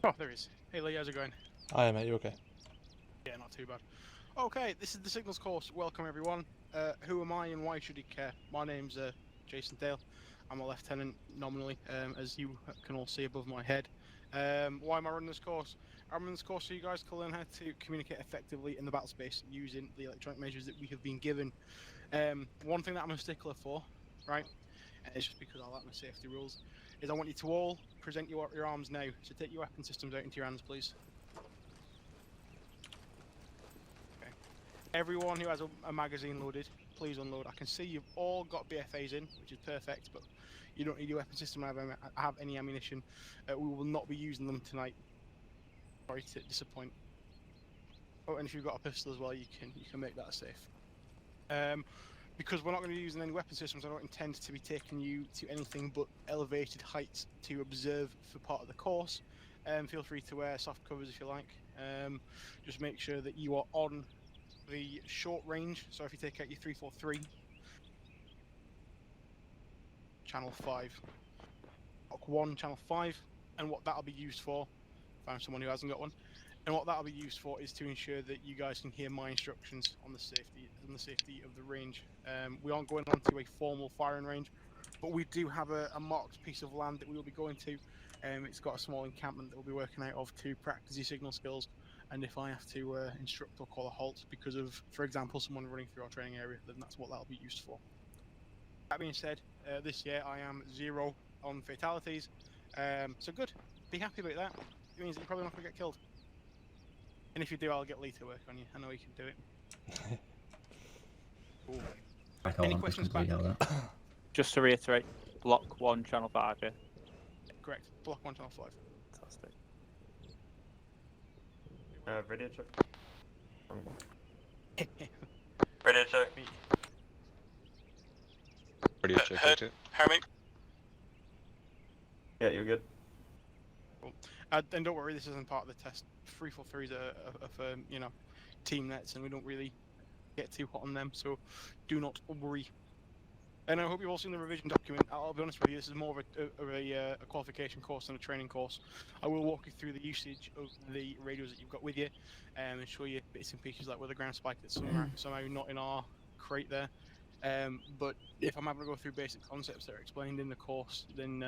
Oh, there is. Hey Lee, how's it going? Hi mate, you okay? Yeah, not too bad. Okay, this is the Signals course. Welcome everyone. Who am I and why should you care? My name's Jason Dale. I'm a lieutenant nominally, as you can all see above my head. Why am I running this course? I'm running this course so you guys can learn how to communicate effectively in the battle space using the electronic measures that we have been given. One thing that I'm a stickler for, right, and it's just because I like my safety rules, is I want you to all present your arms now. So take your weapon systems out into your hands, please. Everyone who has a magazine loaded, please unload. I can see you've all got BFAs in, which is perfect, but you don't need your weapon system to have any ammunition. We will not be using them tonight. Sorry to disappoint. Oh, and if you've got a pistol as well, you can make that safe. Because we're not going to be using any weapon systems, I don't intend to be taking you to anything but elevated heights to observe for part of the course. Feel free to wear soft covers if you like. Just make sure that you are on the short range. So if you take out your 343, channel 5, block 1, channel 5, and what that'll be used for, found someone who hasn't got one, and what that'll be used for is to ensure that you guys can hear my instructions on the safety of the range. We aren't going onto a formal firing range, but we do have a marked piece of land that we will be going to. It's got a small encampment that we'll be working out of to practice your signal skills. And if I have to instruct or call a halt because of, for example, someone running through our training area, then that's what that'll be used for. That being said, this year I am 0 on fatalities, so good. Be happy about that. It means that you're probably not going to get killed. And if you do, I'll get Lee to work on you. I know he can do it. Cool. Any questions back? Just to reiterate, block 1, channel 5, yeah? Correct. Block 1, channel 5. Fantastic. Radio check. Radio check. Radio check. Heard me? Yeah, you're good. Cool. And don't worry, this isn't part of the test. 343s are you know, team nets, and we don't really get too hot on them, so do not worry. And I hope you've all seen the revision document. I'll be honest with you, this is more of a qualification course than a training course. I will walk you through the usage of the radios that you've got with you, and show you bits and pieces like with the ground spike that's somehow not in our crate there. But if I'm having to go through basic concepts that are explained in the course, then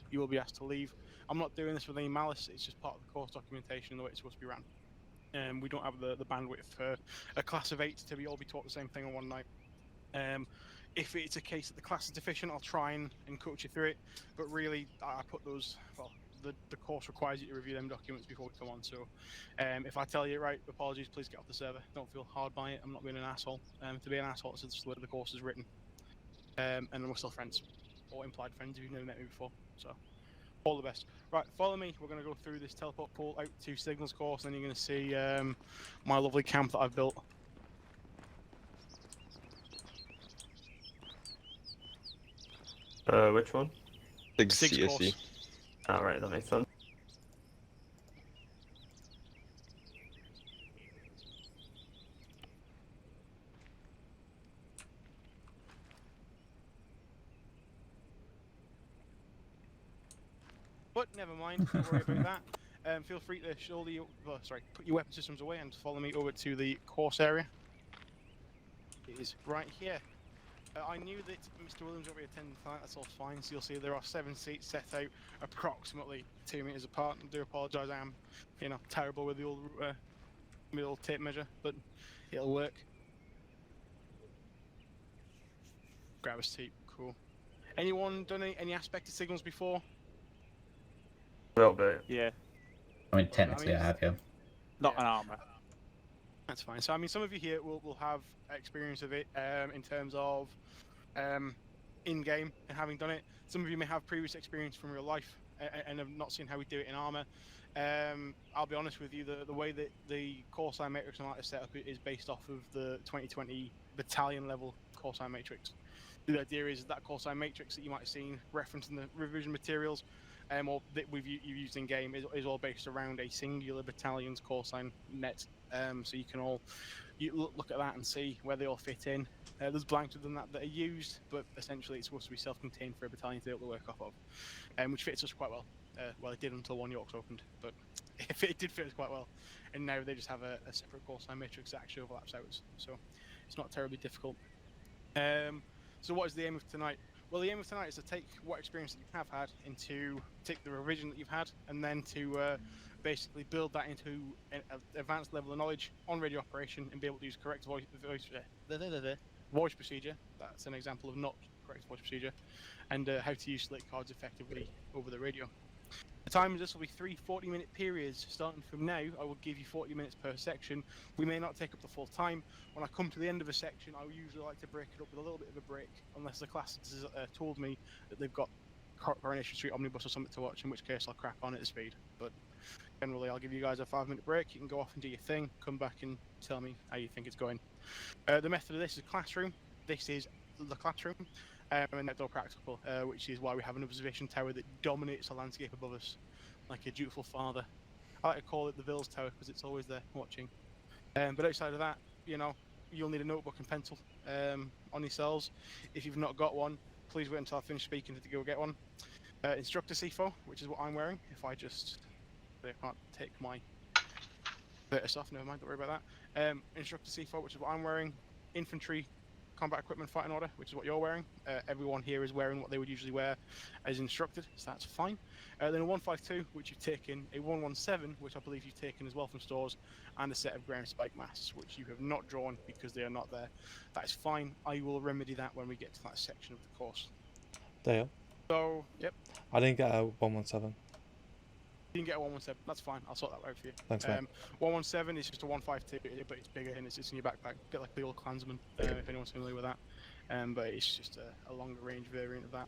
you will be asked to leave. I'm not doing this with any malice, it's just part of the course documentation and the way it's supposed to be ran. We don't have the bandwidth for a class of 8 to all be taught the same thing on one night. If it's a case that the class is deficient, I'll try and coach you through it, but really I put those, well, the course requires you to review them documents before we come on, so if I tell you right, apologies, please get off the server. Don't feel hard by it, I'm not being an asshole. To be an asshole, it's just the way the course is written. And we're still friends, or implied friends if you've never met me before, so all the best. Right, follow me, we're going to go through this teleport pool out to Signals course, and then you're going to see my lovely camp that I've built. Which one? Big Six CSE. course. Alright, that makes sense. But never mind, don't worry about that. Feel free to put your weapon systems away and follow me over to the course area. It is right here. I knew that Mr. Williams won't be attending tonight, that's all fine. So you'll see there are 7 seats set out approximately 2 meters apart. I do apologise, I am, you know, terrible with the old tape measure, but it'll work. Grab a seat, cool. Anyone done any aspect of signals before? A little bit. Yeah. I mean, technically, I have, yeah. Not an armour. That's fine. So I mean, some of you here will have experience of it in terms of in-game and having done it. Some of you may have previous experience from real life and have not seen how we do it in armour. I'll be honest with you, the way that the call sign matrix and is set up is based off of the 2020 battalion level call sign matrix. The idea is that call sign matrix that you might have seen referenced in the revision materials, or that you've used in game, is all based around a singular battalion's call sign net. So you can all look at that and see where they all fit in. There's blanks within that are used, but essentially it's supposed to be self-contained for a battalion to be able to work off of, which fits us quite well. Well, it did until One Yorks opened, but it did fit us quite well. And now they just have a separate call sign matrix that actually overlaps ours, so it's not terribly difficult. So what is the aim of tonight? Well, the aim of tonight is to take what experience that you have had into take the revision that you've had, and then to basically build that into an advanced level of knowledge on radio operation and be able to use correct voice procedure. That's an example of not correct voice procedure, and how to use slate cards effectively over the radio. The time of this will be 3 40-minute periods starting from now. I will give you 40 minutes per section. We may not take up the full time. When I come to the end of a section, I usually like to break it up with a little bit of a break, unless the class has told me that they've got Coronation Street Omnibus or something to watch, in which case I'll crack on at the speed. But generally, I'll give you guys a 5-minute break. You can go off and do your thing, come back and tell me how you think it's going. The method of this is classroom. This is the classroom. And outdoor practical, which is why we have an observation tower that dominates the landscape above us, like a dutiful father. I like to call it the Vills Tower because it's always there watching. But outside of that, you know, you'll need a notebook and pencil on yourselves. If you've not got one, please wait until I finish speaking to go get one. Instructor CFO, which is what I'm wearing. If I can't take my Vertus off, never mind, don't worry about that. Instructor CFO, which is what I'm wearing. Infantry combat equipment fighting order, which is what you're wearing. Everyone here is wearing what they would usually wear as instructed, so that's fine. Then a 152, which you've taken, a 117, which I believe you've taken as well from stores, and a set of ground spike masks, which you have not drawn because they are not there. That is fine. I will remedy that when we get to that section of the course. Dale, So, yep, I didn't get a 117. you can get a 117. That's fine. I'll sort that out for you. Thanks, mate. 117 is just a 152, but it's bigger and it's in your backpack. A bit like the old Klansman, if anyone's familiar with that. But it's just a longer range variant of that.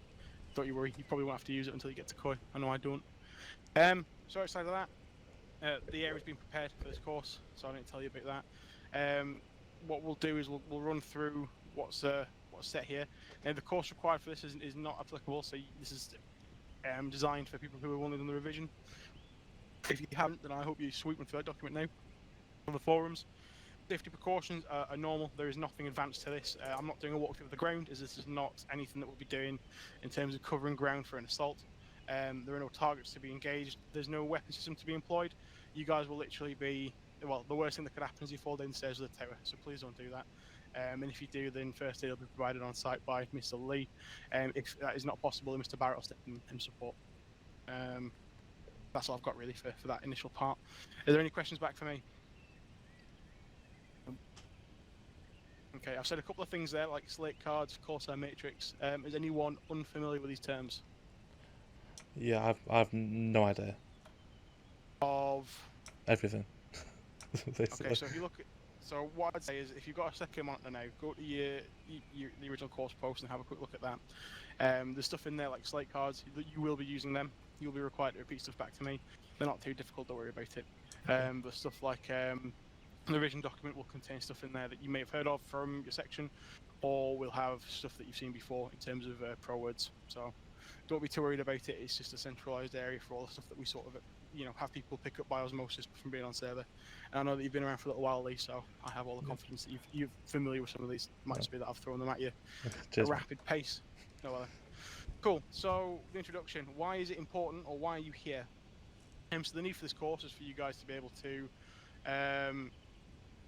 Don't you worry, you probably won't have to use it until you get to Koi. I know I don't. So outside of that, the area's been prepared for this course, so I didn't tell you about that. What we'll do is we'll run through what's set here. Now the course required for this is not applicable, so this is designed for people who have only done the revision. If you haven't, then I hope you sweep through that document now on the forums. Safety precautions are normal. There is nothing advanced to this. I'm not doing a walkthrough of the ground, as this is not anything that we'll be doing in terms of covering ground for an assault. There are no targets to be engaged. There's no weapon system to be employed. You guys will literally be, well, the worst thing that could happen is you fall down the stairs of the tower, so please don't do that. And if you do, then first aid will be provided on site by Mr. Lee. If that is not possible, then Mr. Barrett will step in and support. That's all I've got really for that initial part. Are there any questions back for me? Okay, I've said a couple of things there, like slate cards, Corsair Matrix. Is anyone unfamiliar with these terms? Yeah, I've no idea. Of Everything. Basically. okay, so if you look at, so what I'd say is, if you've got a second monitor now, go to the original course post and have a quick look at that. There's stuff in there like slate cards. You will be using them. You'll be required to repeat stuff back to me. They're not too difficult, don't worry about it. But stuff like the revision document will contain stuff in there that you may have heard of from your section, or will have stuff that you've seen before in terms of pro words. So don't be too worried about it. It's just a centralized area for all the stuff that we sort of, you know, have people pick up by osmosis from being on server. And I know that you've been around for a little while, Lee, so I have all the confidence that you're familiar with some of these. Might just be that I've thrown them at you at Cheers, a mate. rapid pace. No other. Cool. So the introduction. Why is it important, or why are you here? So the need for this course is for you guys to be able to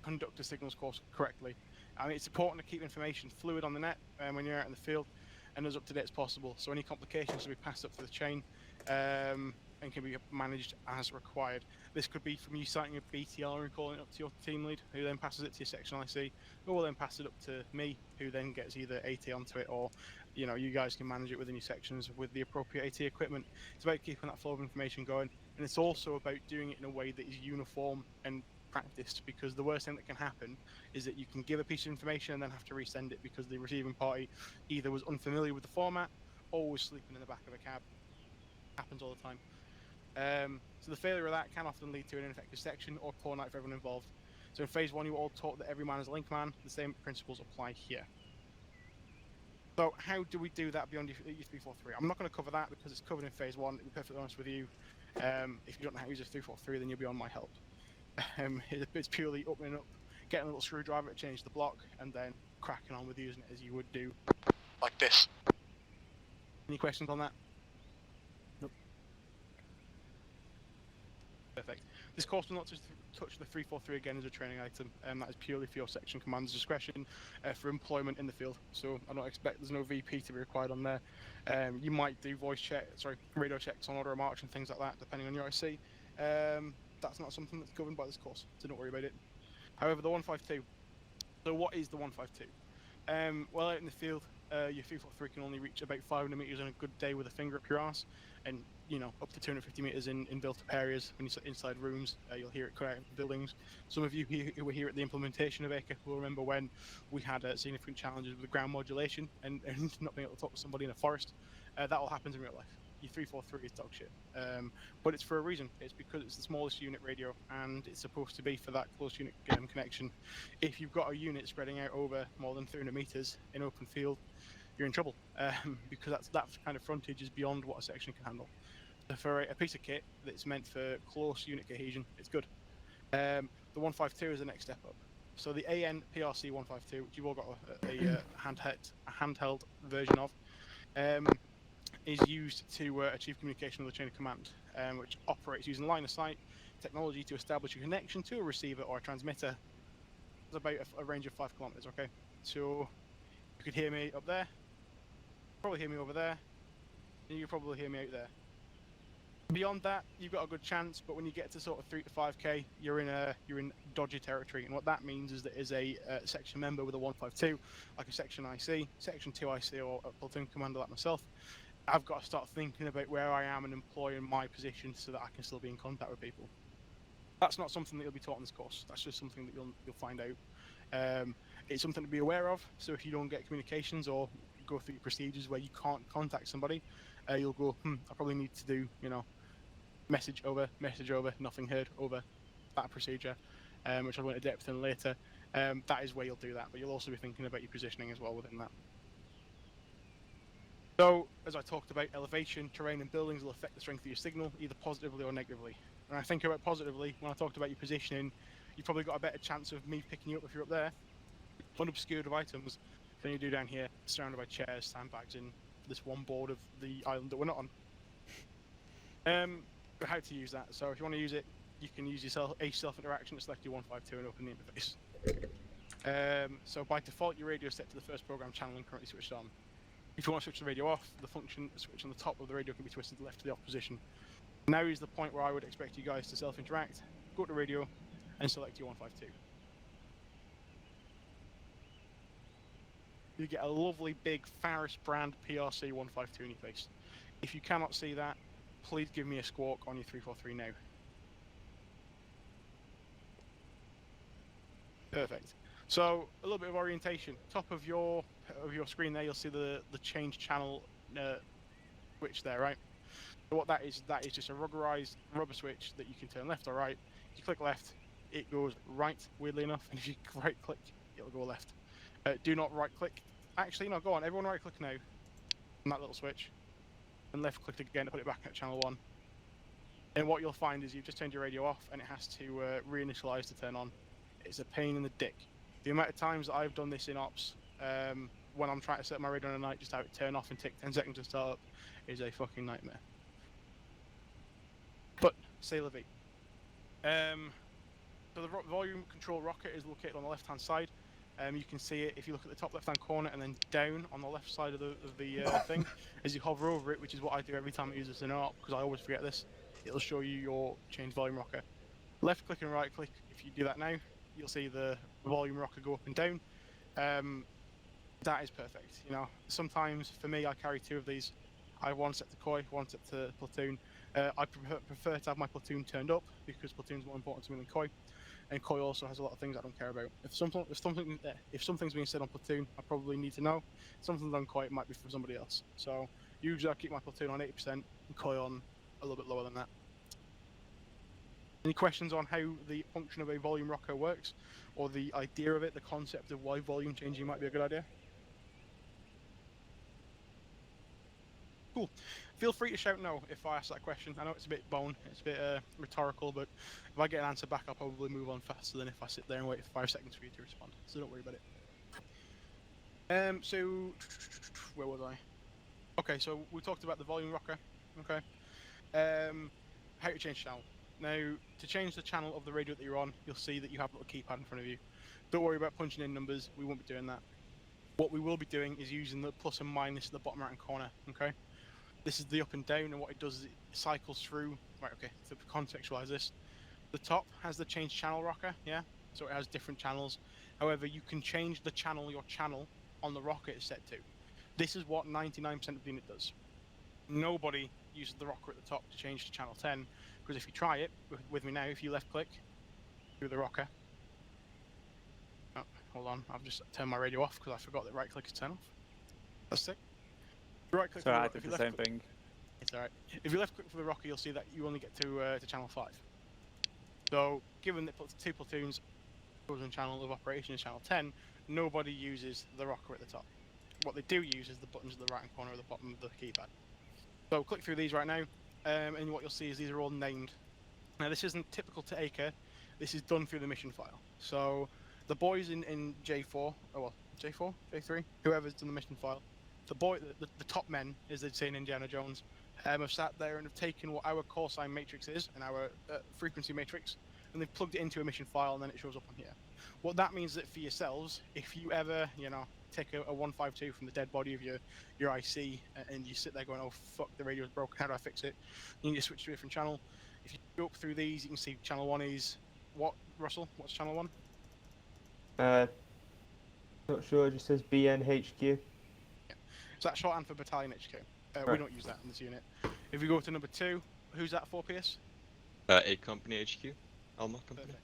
conduct a signals course correctly. I mean, it's important to keep information fluid on the net when you're out in the field, and as up to date as possible. So any complications will be passed up to the chain and can be managed as required. This could be from you citing a BTR and calling it up to your team lead, who then passes it to your section IC, who will then pass it up to me, who then gets either AT onto it, or you know, you guys can manage it within your sections with the appropriate AT equipment. It's about keeping that flow of information going, and it's also about doing it in a way that is uniform and practiced, because the worst thing that can happen is that you can give a piece of information and then have to resend it because the receiving party either was unfamiliar with the format or was sleeping in the back of a cab. Happens all the time. So the failure of that can often lead to an ineffective section or poor night for everyone involved. So in phase 1 you were all taught that every man is a link man. The same principles apply here. So how do we do that beyond U343? I'm not going to cover that because it's covered in phase 1. To be perfectly honest with you, if you don't know how to use a 343, then you'll be on my help. It's purely opening up, getting a little screwdriver to change the block, and then cracking on with using it as you would do. Like this. Any questions on that? Nope. Perfect. This course will not touch the 343 again as a training item, and that is purely for your section commander's discretion for employment in the field. So I don't expect there's no VP to be required on there. You might do radio checks on order of march and things like that, depending on your IC. That's not something that's governed by this course, so don't worry about it. However, the 152. So what is the 152? Well, out in the field, your 343 can only reach about 500 meters on a good day with a finger up your arse, and up to 250 meters in built-up areas. When you're inside rooms, you'll hear it cut out in buildings. Some of you who were here at the implementation of ACA will remember when we had significant challenges with ground modulation and not being able to talk to somebody in a forest. That all happens in real life. Your 343 is dog shit, but it's for a reason. It's because it's the smallest unit radio, and it's supposed to be for that close unit connection. If you've got a unit spreading out over more than 300 meters in open field, you're in trouble, because that kind of frontage is beyond what a section can handle. So for a piece of kit that's meant for close unit cohesion, it's good. The 152 is the next step up. So the AN PRC 152, which you've all got a handheld version of, is used to achieve communication with the chain of command, which operates using line of sight technology to establish a connection to a receiver or a transmitter. It's about a range of 5 kilometers. Okay, so you could hear me up there, probably hear me over there, and you could probably hear me out there. Beyond that, you've got a good chance, but when you get to sort of 3 to 5k, you're in dodgy territory, and what that means is that as a section member with a 152, like a section IC, section 2 IC, or a platoon commander like myself, I've got to start thinking about where I am and employing my position so that I can still be in contact with people. That's not something that you'll be taught in this course. That's just something that you'll find out. It's something to be aware of. So if you don't get communications or go through procedures where you can't contact somebody, you'll go, I probably need to do, message over, nothing heard over, that procedure, which I'll go into depth in later. That is where you'll do that, but you'll also be thinking about your positioning as well within that. So, as I talked about, elevation, terrain and buildings will affect the strength of your signal, either positively or negatively. When I think about positively, when I talked about your positioning, you've probably got a better chance of me picking you up if you're up there, unobscured with items, than you do down here, surrounded by chairs, sandbags, and this one board of the island that we're not on. But how to use that? So if you want to use it, you can use a self-interaction to select your 152 and open the interface. So by default, your radio is set to the first program channel and currently switched on. If you want to switch the radio off, the function switch on the top of the radio can be twisted left to the off position. Now is the point where I would expect you guys to self-interact, go to radio, and select your 152. You get a lovely big Faris brand PRC 152 in your face. If you cannot see that, please give me a squawk on your 343 now. Perfect. So a little bit of orientation. Top of your screen there, you'll see the change channel switch there, right? So what that is just a rubberized rubber switch that you can turn left or right. If you click left, it goes right, weirdly enough, and if you right click, it'll go left. Do not right click. Actually, no, go on, everyone right click now on that little switch, and left click again to put it back at channel 1. And what you'll find is you've just turned your radio off and it has to reinitialize to turn on. It's a pain in the dick. The amount of times that I've done this in ops, when I'm trying to set my radio on a night, just have it turn off and take 10 seconds to start up, is a fucking nightmare. But, c'est la vie. So the volume control rocket is located on the left hand side. You can see it if you look at the top left hand corner and then down on the left side of the thing. As you hover over it, which is what I do every time I use this in an op, because I always forget this, it'll show you your change volume rocker. Left click and right click, if you do that now, you'll see the volume rocker go up and down. That is perfect. Sometimes for me, I carry 2 of these. I have one set to COI, one set to platoon. I prefer to have my platoon turned up because platoon's more important to me than COI. And COI also has a lot of things I don't care about. If something's being said on platoon, I probably need to know. If something's on COI, it might be for somebody else. So usually I keep my platoon on 80% and COI on a little bit lower than that. Any questions on how the function of a volume rocker works, or the idea of it, the concept of why volume changing might be a good idea? Cool. Feel free to shout no if I ask that question. I know it's a bit it's a bit rhetorical, but if I get an answer back, I'll probably move on faster than if I sit there and wait for 5 seconds for you to respond. So don't worry about it. So where was I? Okay, so we talked about the volume rocker. Okay. How to change channel. Now, to change the channel of the radio that you're on, you'll see that you have a little keypad in front of you. Don't worry about punching in numbers. We won't be doing that. What we will be doing is using the plus and minus at the bottom right-hand corner. Okay. This is the up and down, and what it does is it cycles through. Right. Okay. To contextualize this, the top has the change channel rocker. Yeah. So it has different channels. However, you can change the channel your channel on the rocker is set to. This is what 99% of the unit does. Nobody uses the rocker at the top to change to channel 10, because if you try it with me now, if you left click through the rocker. Oh, hold on, I've just turned my radio off because I forgot that right click is turn off. That's sick. Right click. So I did the same thing. It's alright. If you left click for the rocker, you'll see that you only get to channel 5. So, given that two platoons chosen channel of operation is channel 10, nobody uses the rocker at the top. What they do use is the buttons at the right hand corner of the bottom of the keypad. So click through these right now, and what you'll see is these are all named. Now this isn't typical to Acre, this is done through the mission file. So the boys in J4, oh well, J4, J3, whoever's done the mission file, the top men, as they'd say in Indiana Jones, have sat there and have taken what our call sign matrix is, and our frequency matrix, and they've plugged it into a mission file, and then it shows up on here. What that means that for yourselves, if you ever, take a 152 from the dead body of your IC, and you sit there going, oh fuck, the radio's broken, how do I fix it? You need to switch to a different channel. If you go up through these, you can see channel 1 is what, Russell? What's channel 1? Not sure, it just says BNHQ. So that's shorthand for Battalion HQ. We Right. don't use that in this unit. If we go to number 2, who's that for, PS? A Company HQ. Alma Company. Perfect.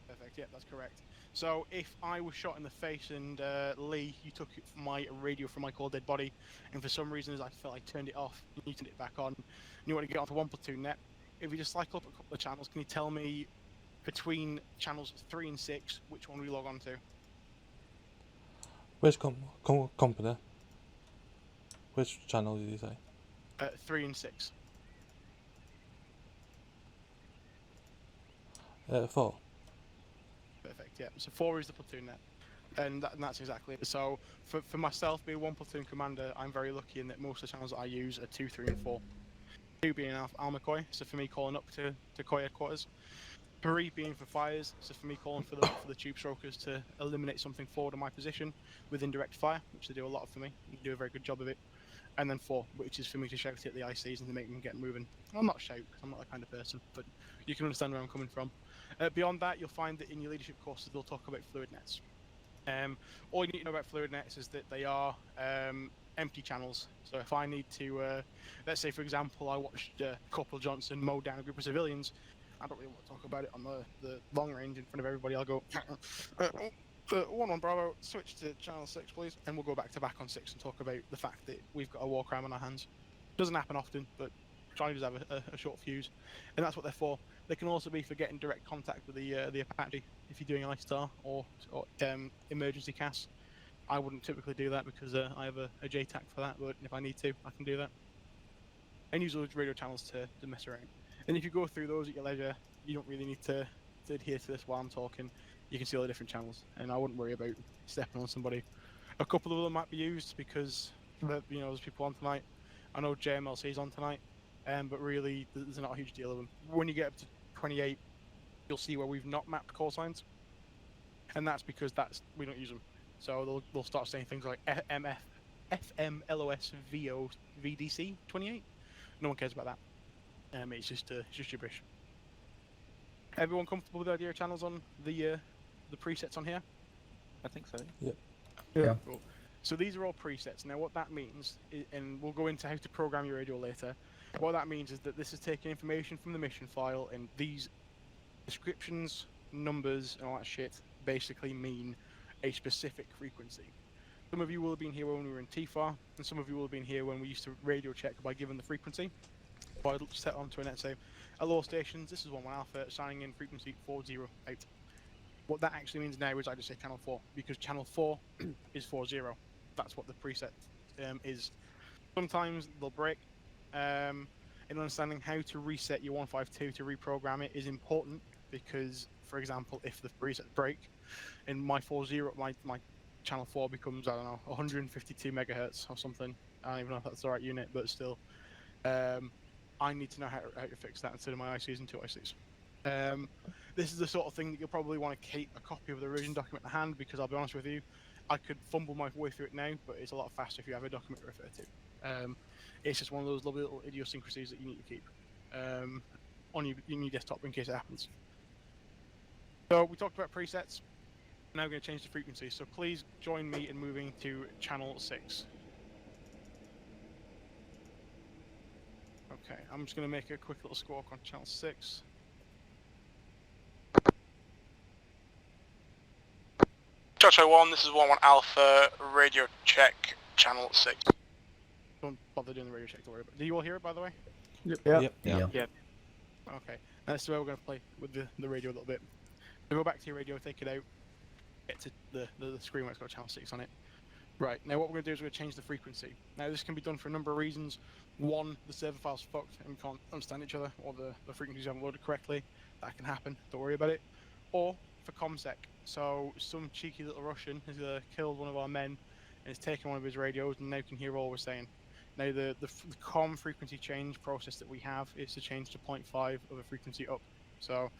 Perfect, yeah, that's correct. So if I was shot in the face and Lee, you took my radio from my cold dead body, and for some reason as I felt I turned it off, you turned it back on, and you want to get onto 1 platoon net, if you just cycle up a couple of channels, can you tell me between channels 3 and 6, which one we log on to? Which company? Which channel did you say? 3 and 6. 4. Perfect, yeah. So 4 is the platoon net. And that's exactly it. So for myself, being 1 platoon commander, I'm very lucky in that most of the channels that I use are 2, 3, and 4. 2 being Alma Koi, so for me calling up to Koi headquarters. 3 being for fires, so for me calling for the tube strokers to eliminate something forward of my position with indirect fire, which they do a lot for me. They do a very good job of it. And then 4, which is for me to shout at the ICs and to make them get moving. Well, not shout, because I'm not that kind of person, but you can understand where I'm coming from. Beyond that, you'll find that in your leadership courses, they'll talk about fluid nets. All you need to know about fluid nets is that they are empty channels. So if I need to, let's say for example, I watched Corporal Johnson mow down a group of civilians, I don't really want to talk about it on the long range in front of everybody. I'll go, 1-1 Bravo, switch to channel 6 please, and we'll go back to back on 6 and talk about the fact that we've got a war crime on our hands. Doesn't happen often, but Charlie does have a short fuse, and that's what they're for. They can also be for getting direct contact with the Apache if you're doing ISTAR or emergency CAS. I wouldn't typically do that because I have a JTAC for that, but if I need to, I can do that. And use those radio channels to mess around. And if you go through those at your leisure, you don't really need to adhere to this while I'm talking. You can see all the different channels, and I wouldn't worry about stepping on somebody. A couple of them might be used because there's people on tonight. I know JMLC is on tonight. But really, there's not a huge deal of them. When you get up to 28, you'll see where we've not mapped call signs, and that's because we don't use them. So they'll start saying things like FMLOS VO VDC 28. No one cares about that. It's just gibberish. Everyone comfortable with the idea of channels on the presets on here? I think so. Yeah. Cool. So these are all presets. Now what that means, and we'll go into how to program your radio later. What that means is that this is taking information from the mission file, and these descriptions, numbers, and all that shit basically mean a specific frequency. Some of you will have been here when we were in TFAR, and some of you will have been here when we used to radio check by giving the frequency. But I'd set onto a net say, hello stations, this is 11 Alpha, signing in frequency 408. What that actually means now is I just say channel 4, because channel 4 is 40. That's what the preset is. Sometimes they'll break. In understanding how to reset your 152 to reprogram it is important, because, for example, if the presets break, in my 40, my channel 4 becomes, I don't know, 152 megahertz or something. I don't even know if that's the right unit, but still. I need to know how to fix that instead of my ICs and 2 ICs. This is the sort of thing that you'll probably want to keep a copy of the revision document in hand, because I'll be honest with you, I could fumble my way through it now, but it's a lot faster if you have a document to refer to. It's just one of those lovely little idiosyncrasies that you need to keep on your desktop in case it happens. So we talked about presets. Now we're going to change the frequency, so please join me in moving to channel 6. Okay, I'm just going to make a quick little squawk on channel 6. Joshua 1, this is 1-1 Alpha, radio check, channel 6. Don't bother doing the radio check, don't worry about it. Do you all hear it, by the way? Yep. Yep. Yeah. Okay, and that's the way we're going to play with the radio a little bit. So go back to your radio, take it out, get to the screen where it's got channel 6 on it. Right, now what we're going to do is we're going to change the frequency. Now this can be done for a number of reasons. One, the server file's fucked and we can't understand each other, or the frequencies haven't loaded correctly. That can happen, don't worry about it. Or for ComSec. So some cheeky little Russian has killed one of our men and has taken one of his radios and now can hear all we're saying. Now the COM frequency change process that we have is to change to 0.5 of a frequency up. So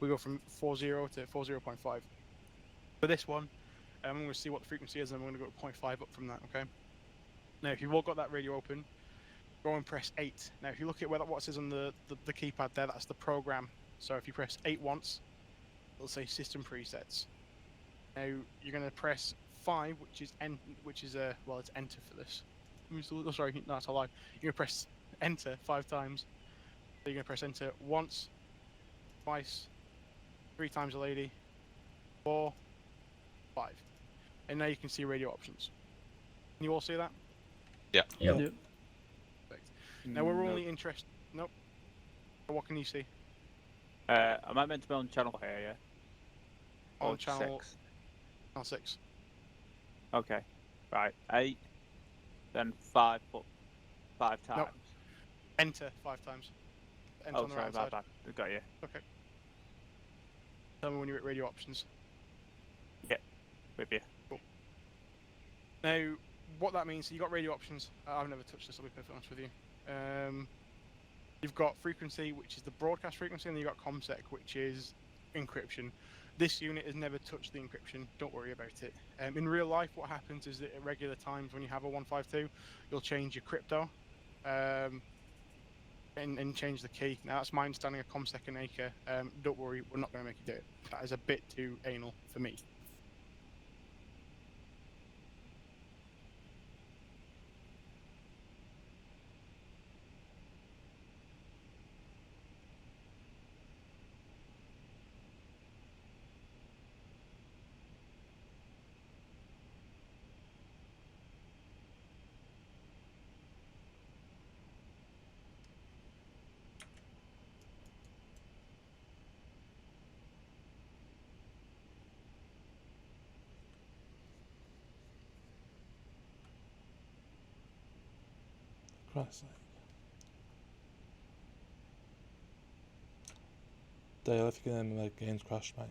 we go from 40 to 40.5. For this one, I'm going to see what the frequency is and I'm going to go to 0.5 up from that, okay? Now if you've all got that radio open, go and press 8. Now if you look at what it says on the keypad there, that's the program. So if you press 8 once, it'll say system presets. Now you're going to press 5, which is well, it's enter for this. Oh, sorry, no, that's a lie. You're going to press enter 5 times. So you're going to press enter once, twice, 3 times a lady, 4, 5. And now you can see radio options. Can you all see that? Yep. Perfect. Now we're only interested. Nope. What can you see? Am I meant to be on channel here, yeah? On Or channel 6? channel 6. Okay. Right. 8. Then 5, but 5 times. Nope. Enter 5 times. Enter Oh, on the sorry, right my side. bad. I got you. Okay. Tell me when you're at radio options. With you. Now, what that means, so you've got radio options. I've never touched this, I'll be perfectly honest with you. You've got frequency, which is the broadcast frequency, and then you've got ComSec, which is encryption. This unit has never touched the encryption, don't worry about it. In real life, what happens is that at regular times when you have a 152, you'll change your crypto and change the key. Now, that's my understanding of ComSec and Acre. Don't worry, we're not going to make you do it. That is a bit too anal for me. Christ's sake. Dale, if you can make games crash, mate.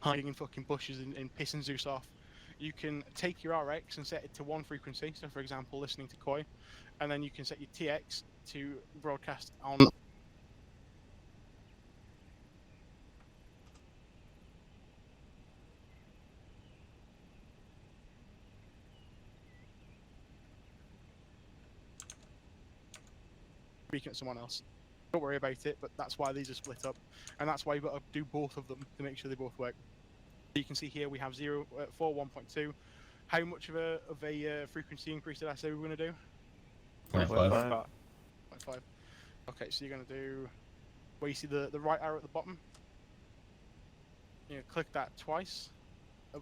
Hiding in fucking bushes and pissing Zeus off. You can take your RX and set it to 1 frequency, so for example listening to Koi, and then you can set your TX to broadcast on speaking at someone else. Don't worry about it, but that's why these are split up, and that's why you've got to do both of them to make sure they both work. So you can see here we have 0, 4, 1.2. How much of a frequency increase did I say we were going to do? 0.5. 0.5. Okay, so you're going to do where you see the right arrow at the bottom. You're going to click that twice.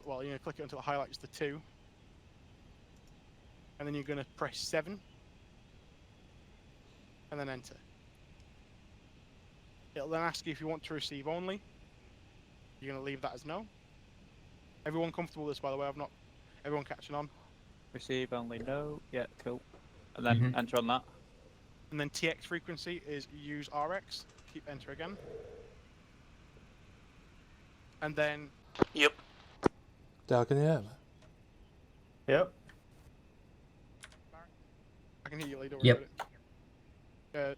Well, you're going to click it until it highlights the 2. And then you're going to press 7. And then enter. It'll then ask you if you want to receive only. You're going to leave that as no. Everyone comfortable with this, by the way? Everyone catching on? Receive only no. Yeah, cool. And then Mhm. enter on that. And then TX frequency is use RX. Keep enter again. And then Dale, can you hear me? Yep. I can hear you, Lee. Don't worry Yep. about it.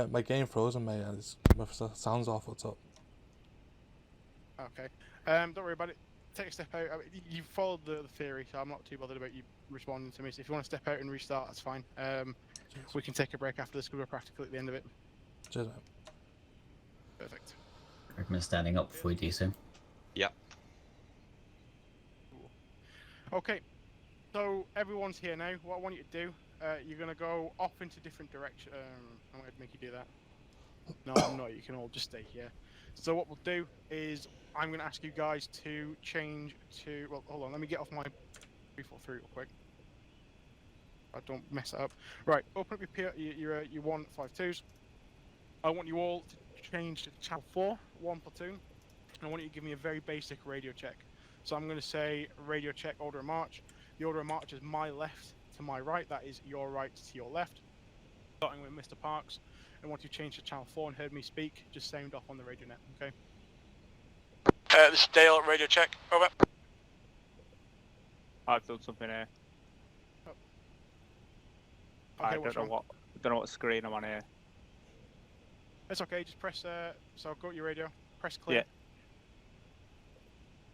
My game frozen, mate, and my sound's all fucked up. Okay. Don't worry about it. Take a step out. I mean, you followed the theory, so I'm not too bothered about you responding to me. So if you want to step out and restart, that's fine. We can take a break after this because we're practically at the end of it. Cheers, mate. Perfect. Recommend standing up before you do so. Okay. So everyone's here now. What I want you to do, you're gonna go off into different directions. I'm gonna make you do that. No, I'm not. You can all just stay here. So what we'll do is I'm gonna ask you guys to change to. Well, hold on. Let me get off my 343 real quick. I don't mess it up. Right. Open up your 152s. I want you all to change to channel 4, 1 platoon, and I want you to give me a very basic radio check. So I'm going to say radio check order of march. The order of march is my left to my right. That is your right to your left. Starting with Mr. Parks. And once you've changed to channel 4 and heard me speak, just sound off on the radio net, okay? This is Dale, radio check. Over. I've done something here. Okay, I what's don't know wrong? what screen I'm on here. It's okay, just press, so go to your radio, press clear. Yeah.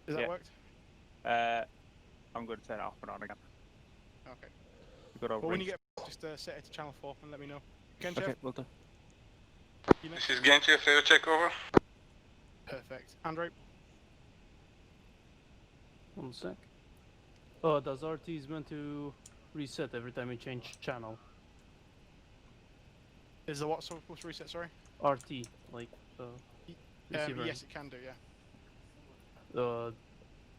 Has that Yeah. worked? I'm going to turn it off and on again. Okay. Good old Well, when you rinse. get just set it to channel 4 and let me know. Kenja, Okay, will do. you next? This is Genji, radio check over. Perfect. Andrew? One sec. Does RT is meant to reset every time you change channel? Is the what supposed to reset, sorry? RT, like receiver. Yes, it can do, yeah.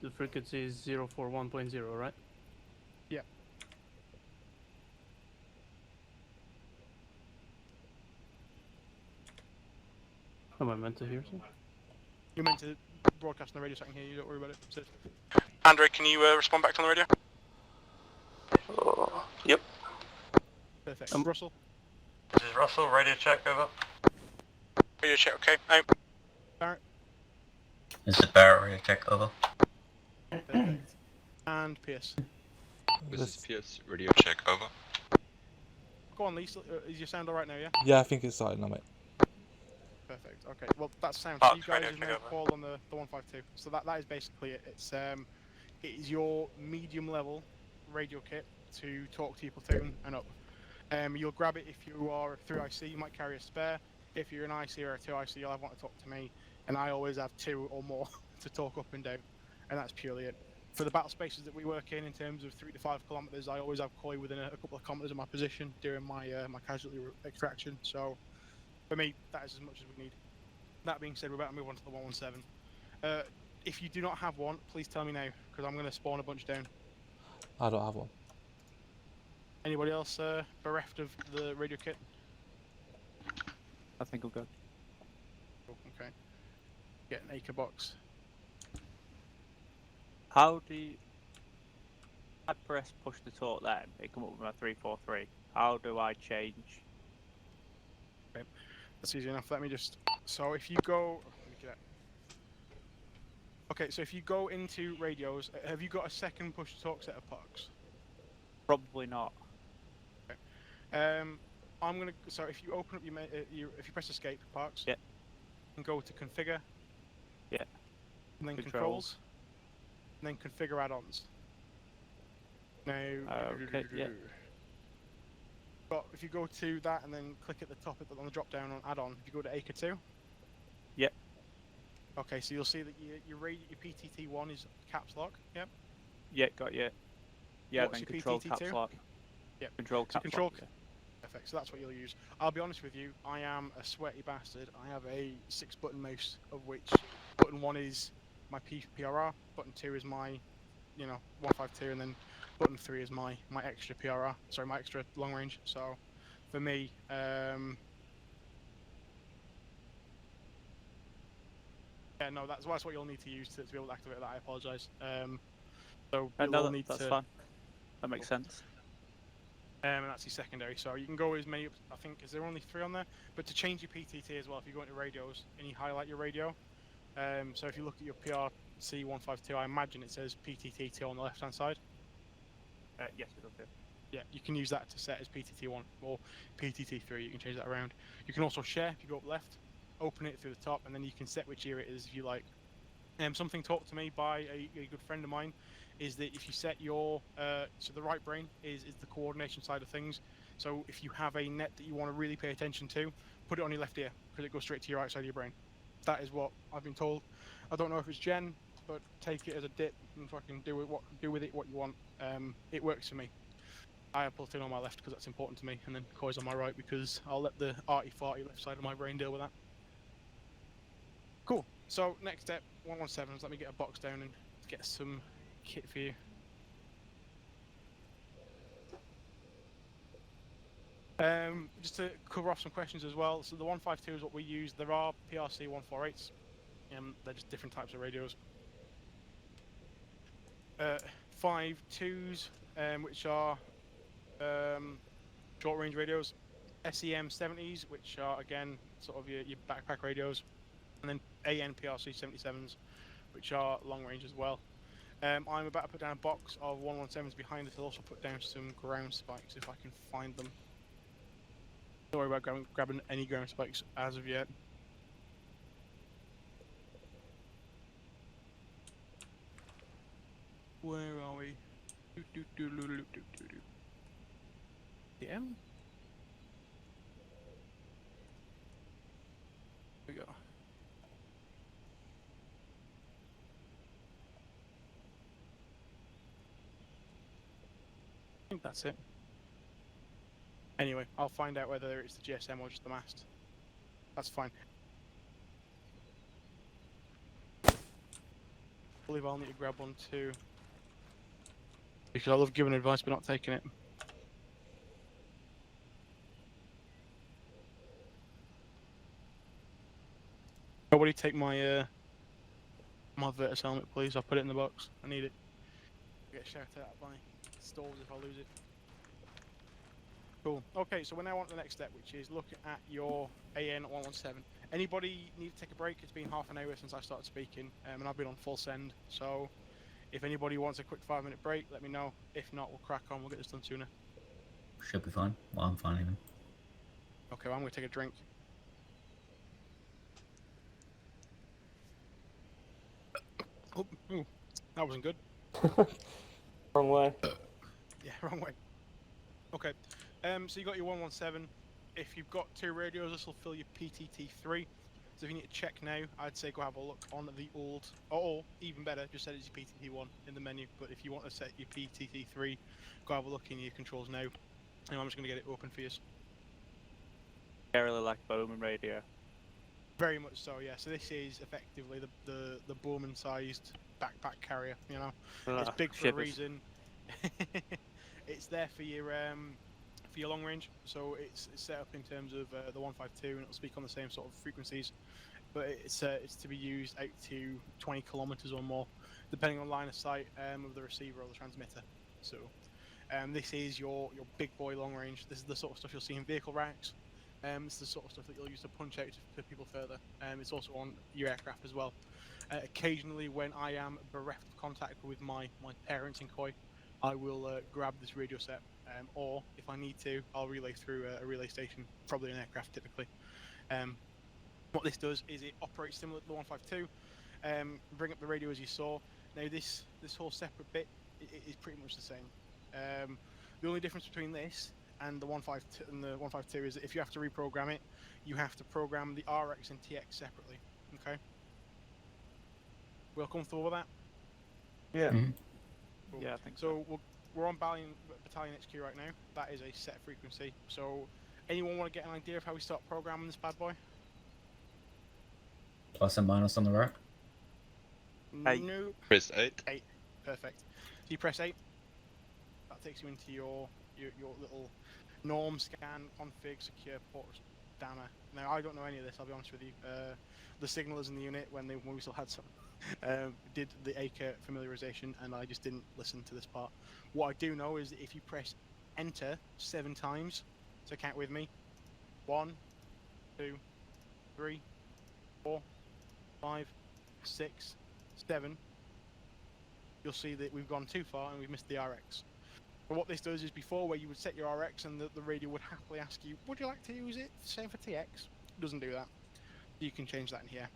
The frequency is 041.0, right? Yeah. Am I meant to hear something? You're meant to broadcast on the radio so I can hear you, don't worry about it. So, Andre, can you respond back on the radio? Yep. Perfect. Russell? This is Russell, radio check over. Radio check, okay. Out. Barrett? This is Barrett, radio check over. Perfect. And Pierce. This is This- PS, radio check, over. Go on, Lee. Is your sound alright now, yeah? Yeah, I think it's starting now, mate. Perfect. Okay. Well, that's sound. Parks, You guys radio have check now over. called on the 152. So that is basically it. It is your medium level radio kit to talk to your platoon and up. You'll grab it if you are through IC. You might carry a spare. If you're an IC or a 2 IC, you'll have one to talk to me, and I always have 2 or more to talk up and down, and that's purely it. For the battle spaces that we work in terms of 3 to 5 kilometers, I always have Koi within a couple of kilometers of my position during my my casualty extraction. So for me, that is as much as we need. That being said, we're about to move on to the 117. If you do not have one, please tell me now, because I'm going to spawn a bunch down. I don't have one. Anybody else bereft of the radio kit? I think I'm good. Oh, okay. Get an acre box. How do you... I press push to talk then, it come up with my 343. How do I change? That's easy enough. Let me just. So if you go. Let me get it. Okay, so if you go into radios, have you got a second push to talk set of pucks? Probably not. I'm gonna. So if you open up if you press escape, Parks. Yeah. And go to configure. Yeah. And then Controls. controls. And then configure add-ons. Now. Okay, yeah. But if you go to that and then click at the top on the drop down on add-on, if you go to Acre 2. Yep. Okay, so you'll see that your PTT1 is caps lock. Yep. Yeah, got you. Yeah, What's then your control PTT2? caps lock. Yep. Control So caps control- lock. Yeah. Perfect. So that's what you'll use. I'll be honest with you. I am a sweaty bastard. I have a 6-button mouse, of which button 1 is my PRR, button 2 is my, 152, and then button 3 is my extra PRR. Sorry, my extra long range. So, for me, yeah, no, that's what you'll need to use to be able to activate that. I apologise. So you'll No, all need that's to. fine. That makes sense. And that's your secondary. So you can go as many. I think is there only 3 on there? But to change your PTT as well, if you go into radios and you highlight your radio, so if you look at your PRC 152, I imagine it says PTT2 on the left-hand side. Yes, it does. Yeah. Yeah, you can use that to set as PTT1 or PTT3. You can change that around. You can also share if you go up left, open it through the top, and then you can set which ear it is if you like. Something taught to me by a good friend of mine is that if you set your so the right brain is the coordination side of things. So if you have a net that you want to really pay attention to, put it on your left ear because it goes straight to your right side of your brain. That is what I've been told. I don't know if it's Gen, but take it as a dip and fucking do with it what you want. It works for me. I have Platoon on my left because that's important to me, and then Koi's on my right because I'll let the arty-farty left side of my brain deal with that. Cool. So next step, 117s. Let me get a box down and get some kit for you. Just to cover off some questions as well. So the 152 is what we use. There are PRC 148s. They're just different types of radios. 52s, which are short range radios. SEM 70s, which are again sort of your backpack radios, and then AN PRC 77s, which are long range as well. I'm about to put down a box of 117s behind it. I'll also put down some ground spikes if I can find them. Don't worry about grabbing any ground spikes as of yet. Where are we? Yeah. There we go. I think that's it. Anyway, I'll find out whether it's the GSM or just the mast. That's fine. I believe I'll need to grab one too. Because I love giving advice but not taking it. Nobody take my my Virtus helmet, please. I'll put it in the box. I need it. I get shouted at by stalls if I lose it. Cool. Okay, so we're now on to the next step, which is look at your AN117. Anybody need to take a break? It's been half an hour since I started speaking, and I've been on full send. So, if anybody wants a quick 5-minute break, let me know. If not, we'll crack on. We'll get this done sooner. Should be fine. Well, I'm fine even. Okay, well, I'm going to take a drink. Oh, ooh, that wasn't good. Wrong way. Yeah, wrong way. Okay, so you got your 117. If you've got 2 radios, this will fill your PTT3. So if you need to check now, I'd say go have a look on the old, or even better, just set it as your PTT1 in the menu. But if you want to set your PTT3, go have a look in your controls now. And I'm just going to get it open for you. I really like Bowman radio. Very much so, yeah. So this is effectively the Bowman-sized backpack carrier. You know, it's big for a reason. It's there for your long range, so it's set up in terms of the 152, and it'll speak on the same sort of frequencies. But it's to be used out to 20 kilometers or more, depending on line of sight of the receiver or the transmitter. So this is your big boy long range. This is the sort of stuff you'll see in vehicle racks. It's the sort of stuff that you'll use to punch out to people further. It's also on your aircraft as well. Occasionally, when I am bereft of contact with my parents in Koi, I will grab this radio set, or if I need to, I'll relay through a relay station, probably an aircraft typically. What this does is it operates similar to the 152. Bring up the radio as you saw. Now this whole separate bit is pretty much the same. The only difference between this and the 152 is that if you have to reprogram it, you have to program the RX and TX separately. Okay. We're comfortable with that? Yeah. Mhm. Cool. Yeah, I think so. So we're on Battalion HQ right now. That is a set frequency. So anyone want to get an idea of how we start programming this bad boy? Plus and minus on the right. 8. No. Press 8. 8. Perfect. So you press 8. That takes you into your little norm scan config secure port scanner. Now I don't know any of this. I'll be honest with you. The signalers in the unit when we still had some did the acre familiarization, and I just didn't listen to this part. What I do know is that if you press enter 7 times, so count with me, 1, 2, 3, 4, 5, 6, 7, you'll see that we've gone too far and we've missed the RX. But what this does is before, where you would set your RX and the radio would happily ask you, would you like to use it, same for TX? It doesn't do that. You can change that in here.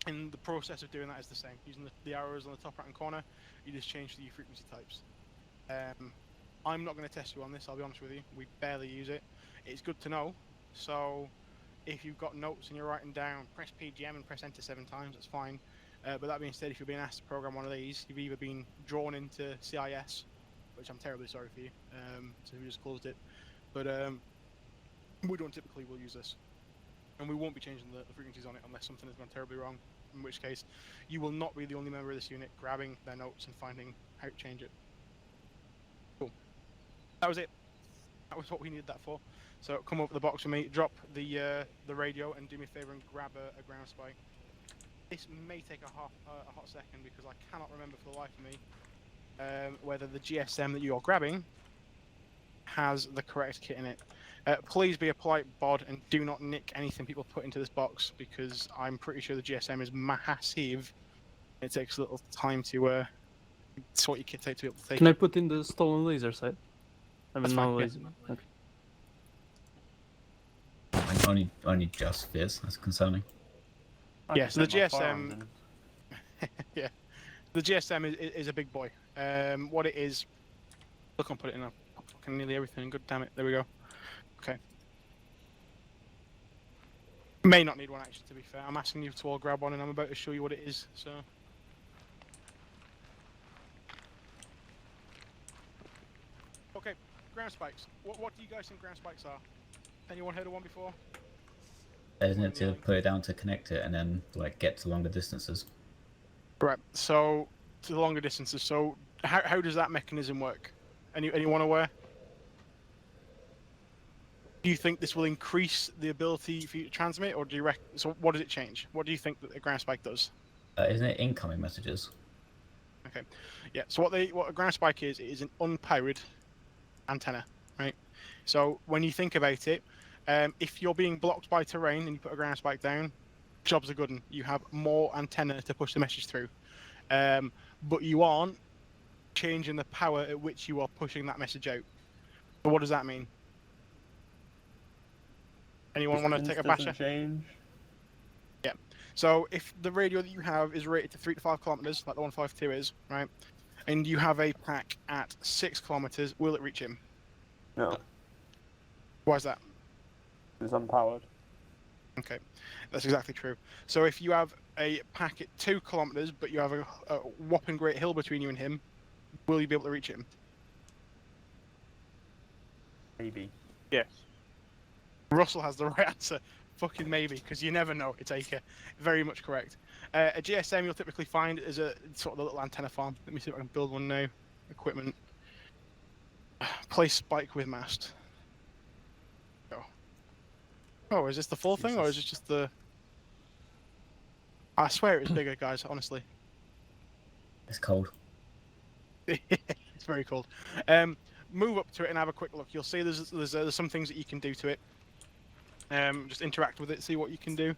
And the process of doing that is the same. Using the arrows on the top right hand corner, you just change the frequency types. I'm not going to test you on this, I'll be honest with you. We barely use it. It's good to know. So if you've got notes and you're writing down, press PGM and press enter 7 times, that's fine. But that being said, if you're being asked to program one of these, you've either been drawn into CIS, which I'm terribly sorry for you, so we just closed it. But we don't typically will use this. And we won't be changing the frequencies on it unless something has gone terribly wrong, in which case you will not be the only member of this unit grabbing their notes and finding how to change it. Cool. That was it. That was what we needed that for. So come over the box with me, drop the radio, and do me a favor and grab a ground spike. This may take a hot second because I cannot remember for the life of me whether the GSM that you're grabbing has the correct kit in it. Please be a polite bod and do not nick anything people put into this box, because I'm pretty sure the GSM is massive. It takes a little time to sort your kit out to be able to take Can I it. put in the stolen laser sight? I That's mean, fine, no yeah. laser. Okay. Only just fierce. That's concerning. I Yeah, can so the set my firearms GSM in. yeah, the GSM is a big boy. What it is, look, I'll put it in fucking nearly everything. God damn it, there we go. Okay. May not need one actually, to be fair. I'm asking you to all grab one, and I'm about to show you what it is. So. Okay, ground spikes. What do you guys think ground spikes are? Anyone heard of one before? Isn't it to put it down to connect it and then like get to longer distances? Right. So to the longer distances. So how does that mechanism work? Anyone aware? Do you think this will increase the ability for you to transmit, or do you reckon? So what does it change? What do you think that the ground spike does? Isn't it incoming messages? Okay. Yeah. So what a ground spike is, it is an unpowered antenna, right? So when you think about it, if you're being blocked by terrain and you put a ground spike down, job's a good one. You have more antenna to push the message through, but you aren't changing the power at which you are pushing that message out. So what does that mean? Anyone want to take a Distance basher? doesn't change. So if the radio that you have is rated to 3 to 5 kilometers, like the 152 is, right, and you have a pack at 6 kilometers, will it reach him? No, Why is that? it's unpowered. Okay, that's exactly true. So if you have a pack at 2 kilometers, but you have a whopping great hill between you and him, will you be able to reach him? Maybe. Yes. Russell has the right answer. Fucking maybe, because you never know. It's Acre. Very much correct. A GSM you'll typically find is a sort of a little antenna farm. Let me see if I can build one now. Equipment. Place spike with mast. Oh, is this the full thing, or is it just the... I swear it was bigger, guys, honestly. It's cold. It's very cold. Move up to it and have a quick look. You'll see there's some things that you can do to it. Just interact with it, see what you can do.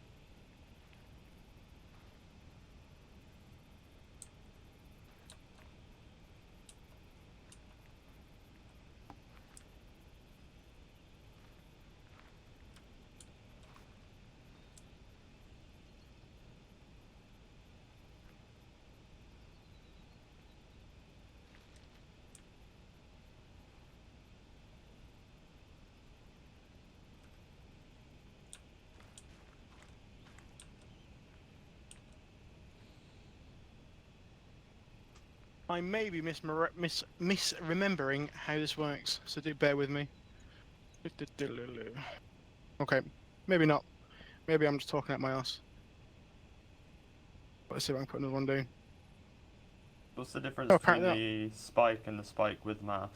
I may be misremembering how this works, so do bear with me. Okay, maybe not. Maybe I'm just talking out my ass. Let's see if I can put another one down. What's the difference Oh, between apparently the spike and the spike with mast?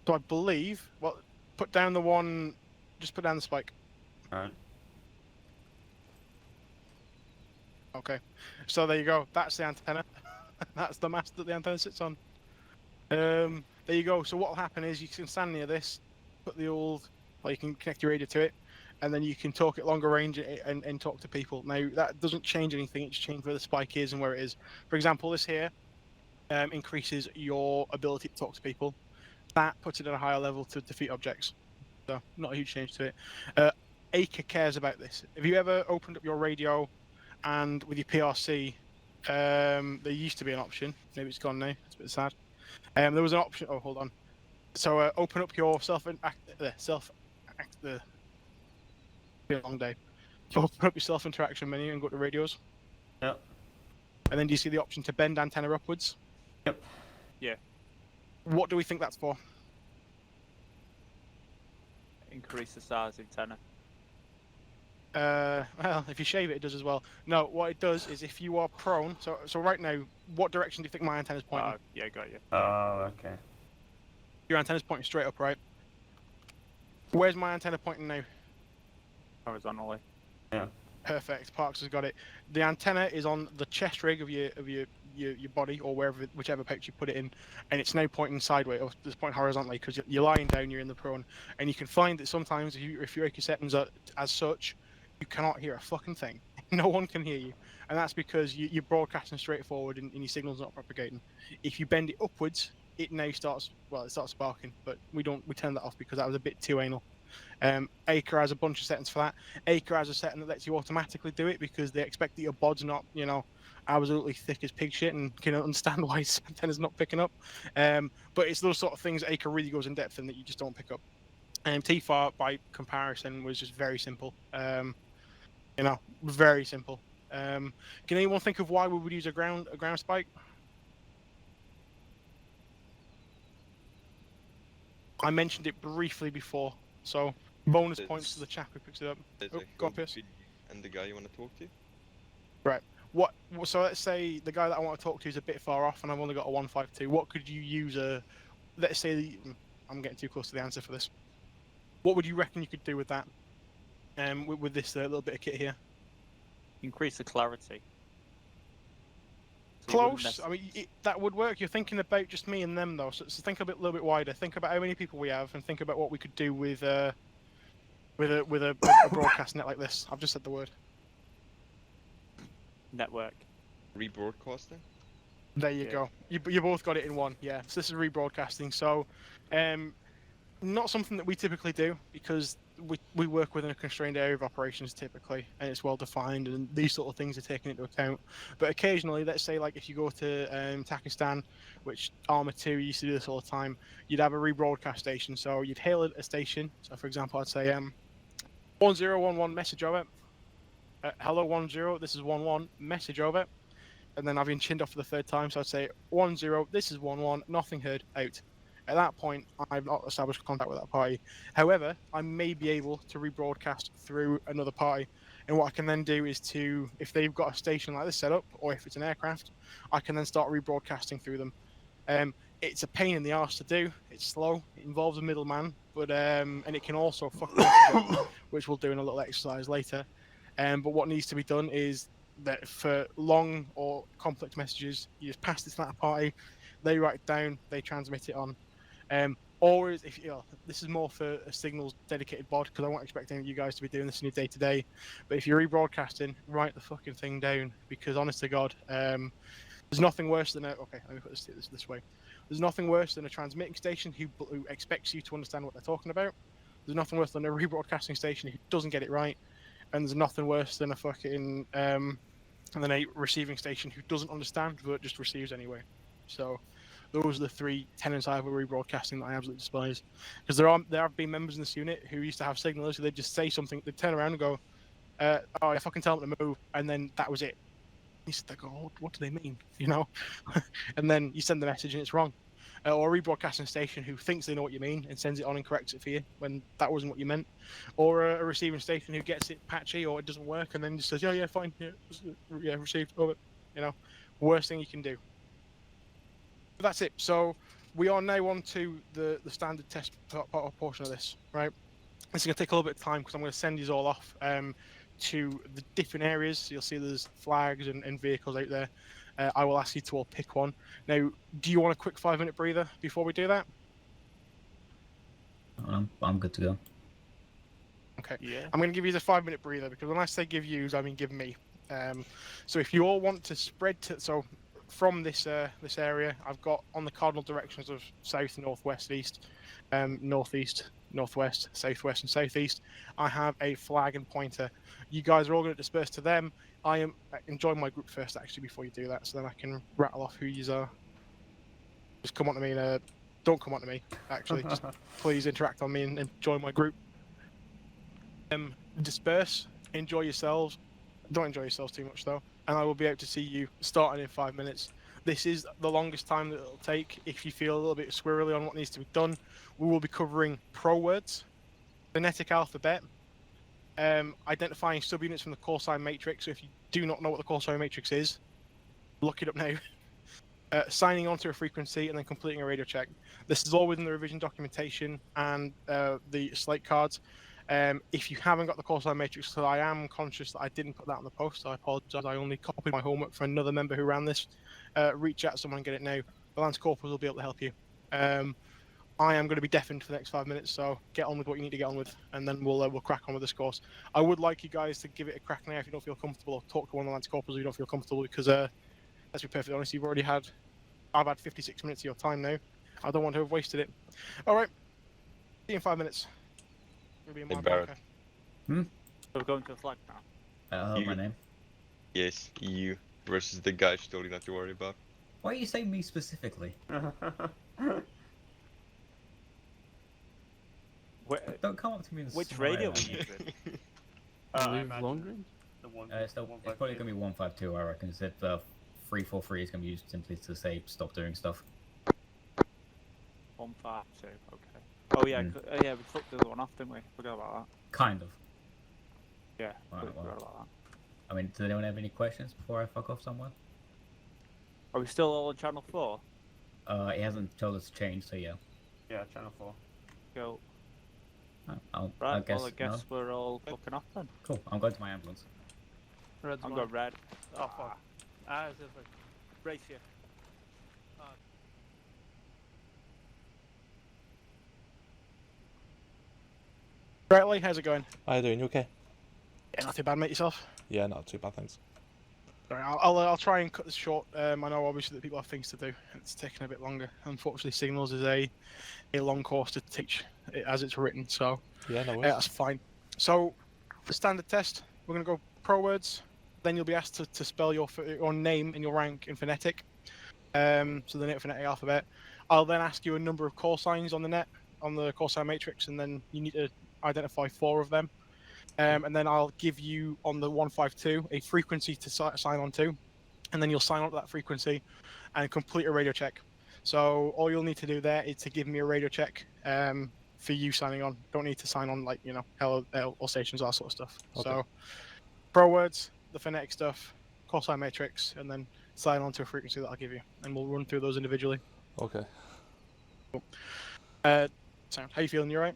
So I believe, well, put down the one, just put down the spike. Alright. Okay, so there you go. That's the antenna. That's the mast that the antenna sits on. There you go. So what will happen is you can stand near this, put the old, or you can connect your radio to it, and then you can talk at longer range and talk to people. Now that doesn't change anything. It just changes where the spike is and where it is. For example, this here increases your ability to talk to people. That puts it at a higher level to defeat objects. So not a huge change to it. Acre cares about this. Have you ever opened up your radio and with your PRC, there used to be an option. Maybe it's gone now. It's a bit sad. There was an option. Oh, hold on. So open up your been a long day. Open up your self-interaction menu and go to radios. Yep. And then do you see the option to bend antenna upwards? Yep. Yeah. What do we think that's for? Increase the size of antenna. Well, if you shave it, it does as well. No, what it does is if you are prone. So right now, what direction do you think my antenna's pointing? Oh, yeah, got you. Oh, okay. Your antenna's pointing straight up, right? Where's my antenna pointing now? Horizontally. Perfect. Parks has got it. The antenna is on the chest rig of your body, or wherever, whichever pouch you put it in, and it's now pointing sideways, or it's pointing horizontally because you're lying down. You're in the prone, and you can find that sometimes if you make your settings as such, you cannot hear a fucking thing. No one can hear you, and that's because you're broadcasting straight forward and your signal's not propagating. If you bend it upwards, it now starts sparking, but we turn that off because that was a bit too anal. Acre has a bunch of settings for that. Acre has a setting that lets you automatically do it because they expect that your bod's not, absolutely thick as pig shit and can understand why his antenna's not picking up. But it's those sort of things Acre really goes in depth in that you just don't pick up. TFAR, by comparison, was just very simple. Very simple. Can anyone think of why we would use a ground spike? I mentioned it briefly before, so bonus points to the chap who picks it up. Oh, go on, Pierce. And the guy you want to talk to? So let's say the guy that I want to talk to is a bit far off, and I've only got a 152. What could you use let's say I'm getting too close to the answer for this. What would you reckon you could do with that? With this little bit of kit here. Increase the clarity. So Close. I mean, that would work. You're thinking about just me and them, though. So think a little bit wider. Think about how many people we have, and think about what we could do with a broadcast net like this. I've just said the word. Network. Rebroadcasting? There you go. You both got it in one. Yeah. So this is rebroadcasting. So, not something that we typically do because we work within a constrained area of operations typically, and it's well defined, and these sort of things are taken into account. But occasionally, let's say like if you go to Pakistan, which Arma 2 used to do this all the time, you'd have a rebroadcast station. So you'd hail a station. So for example, I'd say 1011 message over. Hello 10, this is 11 message over. And then I've been chinned off for the third time, so I'd say 10, this is 11, nothing heard, out. At that point, I've not established contact with that party. However, I may be able to rebroadcast through another party. And what I can then do is if they've got a station like this set up, or if it's an aircraft, I can then start rebroadcasting through them. It's a pain in the arse to do. It's slow. It involves a middleman, but and it can also fuck me up, which we'll do in a little exercise later. But what needs to be done is that for long or complex messages, you just pass this to that party, they write it down, they transmit it on. Or if this is more for a signals dedicated bod, because I won't expect any of you guys to be doing this in your day to day. But if you're rebroadcasting, write the fucking thing down, because honest to God, there's nothing worse than okay, let me put this way. There's nothing worse than a transmitting station who expects you to understand what they're talking about. There's nothing worse than a rebroadcasting station who doesn't get it right. And there's nothing worse than a fucking and then a receiving station who doesn't understand but just receives anyway. So those are the three tenets I have with rebroadcasting that I absolutely despise. Because there have been members in this unit who used to have signalers who they'd just say something, they'd turn around and go, oh, I fucking tell them to move, and then that was it. They go, what do they mean? And then you send the message and it's wrong. Or a rebroadcasting station who thinks they know what you mean and sends it on and corrects it for you when that wasn't what you meant. Or a receiving station who gets it patchy or it doesn't work and then just says, yeah, fine, yeah, received, over. Worst thing you can do. But that's it. So we are now on to the standard test portion of this, right? This is going to take a little bit of time because I'm going to send these all off to the different areas. So you'll see there's flags and vehicles out there. I will ask you to all pick one. Now, do you want a quick 5-minute breather before we do that? I'm good to go. Okay. Yeah. I'm going to give you the 5-minute breather because when I say give yous, I mean give me. So if you all want to spread to from this this area, I've got on the cardinal directions of south, northwest, east, northeast, northwest, southwest, and southeast. I have a flag and pointer. You guys are all going to disperse to them. I am enjoying my group first actually before you do that, so then I can rattle off who yous are. Just come on to me. Don't come on to me. Actually, just please interact on me and join my group. Disperse. Enjoy yourselves. Don't enjoy yourselves too much though. And I will be out to see you starting in 5 minutes. This is the longest time that it'll take. If you feel a little bit squirrely on what needs to be done, we will be covering pro words, phonetic alphabet, identifying subunits from the call sign matrix. So if you do not know what the call sign matrix is, look it up now. Signing onto a frequency and then completing a radio check. This is all within the revision documentation and the slate cards. If you haven't got the call sign matrix, so I am conscious that I didn't put that on the post, so I apologise. I only copied my homework for another member who ran this. Reach out to someone and get it now. The Lance Corporals will be able to help you. I am going to be deafened for the next 5 minutes, so get on with what you need to get on with, and then we'll crack on with this course. I would like you guys to give it a crack now if you don't feel comfortable, or talk to one of the Lance Corporals if you don't feel comfortable, because let's be perfectly honest, I've had 56 minutes of your time now. I don't want to have wasted it. All right, see you in 5 minutes. It'll be in my Barrett. bunker. So we're going to the flag now. My name. Yes, you versus the guy she told you not to worry about. Why are you saying me specifically? Don't come up to me and Which smile radio at were me. you using? I I believe imagine long range? the one, It's probably gonna be 152. I reckon. So 343 is gonna be used simply to say stop doing stuff. 152. Okay. Oh yeah, yeah. We fucked the other one off, didn't we? Forgot about that. Kind of. Yeah. Right, Forgot well. about that. I mean, does anyone have any questions before I fuck off somewhere? Are we still all on channel 4? He hasn't told us to change, so yeah. yeah, channel 4. Go. I Right. guess. Well, I guess we're all fucking off then. Cool. I'm going to my ambulance. Red's I'm one. going red. Oh fuck. Ah, it's just like Brace you. Right, Lee, how's it going? How you doing? You okay? Yeah, not too bad, mate. Yourself? Yeah, not too bad, thanks. All right, I'll try and cut this short. I know obviously that people have things to do. It's taking a bit longer. Unfortunately, Signals is a long course to teach as it's written, so Yeah, no yeah, worries. that's fine. So the standard test, we're going to go pro words. Then you'll be asked to spell your name and your rank in phonetic. So the net phonetic alphabet. I'll then ask you a number of call signs on the call sign matrix, and then you need to identify 4 of them. And then I'll give you on the 152 a frequency to sign on to, and then you'll sign on to that frequency and complete a radio check. So all you'll need to do there is to give me a radio check for you signing on. Don't need to sign on like hello all stations, that sort of stuff. Okay. So pro words, the phonetic stuff, call sign matrix, and then sign on to a frequency that I'll give you, and we'll run through those individually. Okay. Sound? How you feeling? You alright?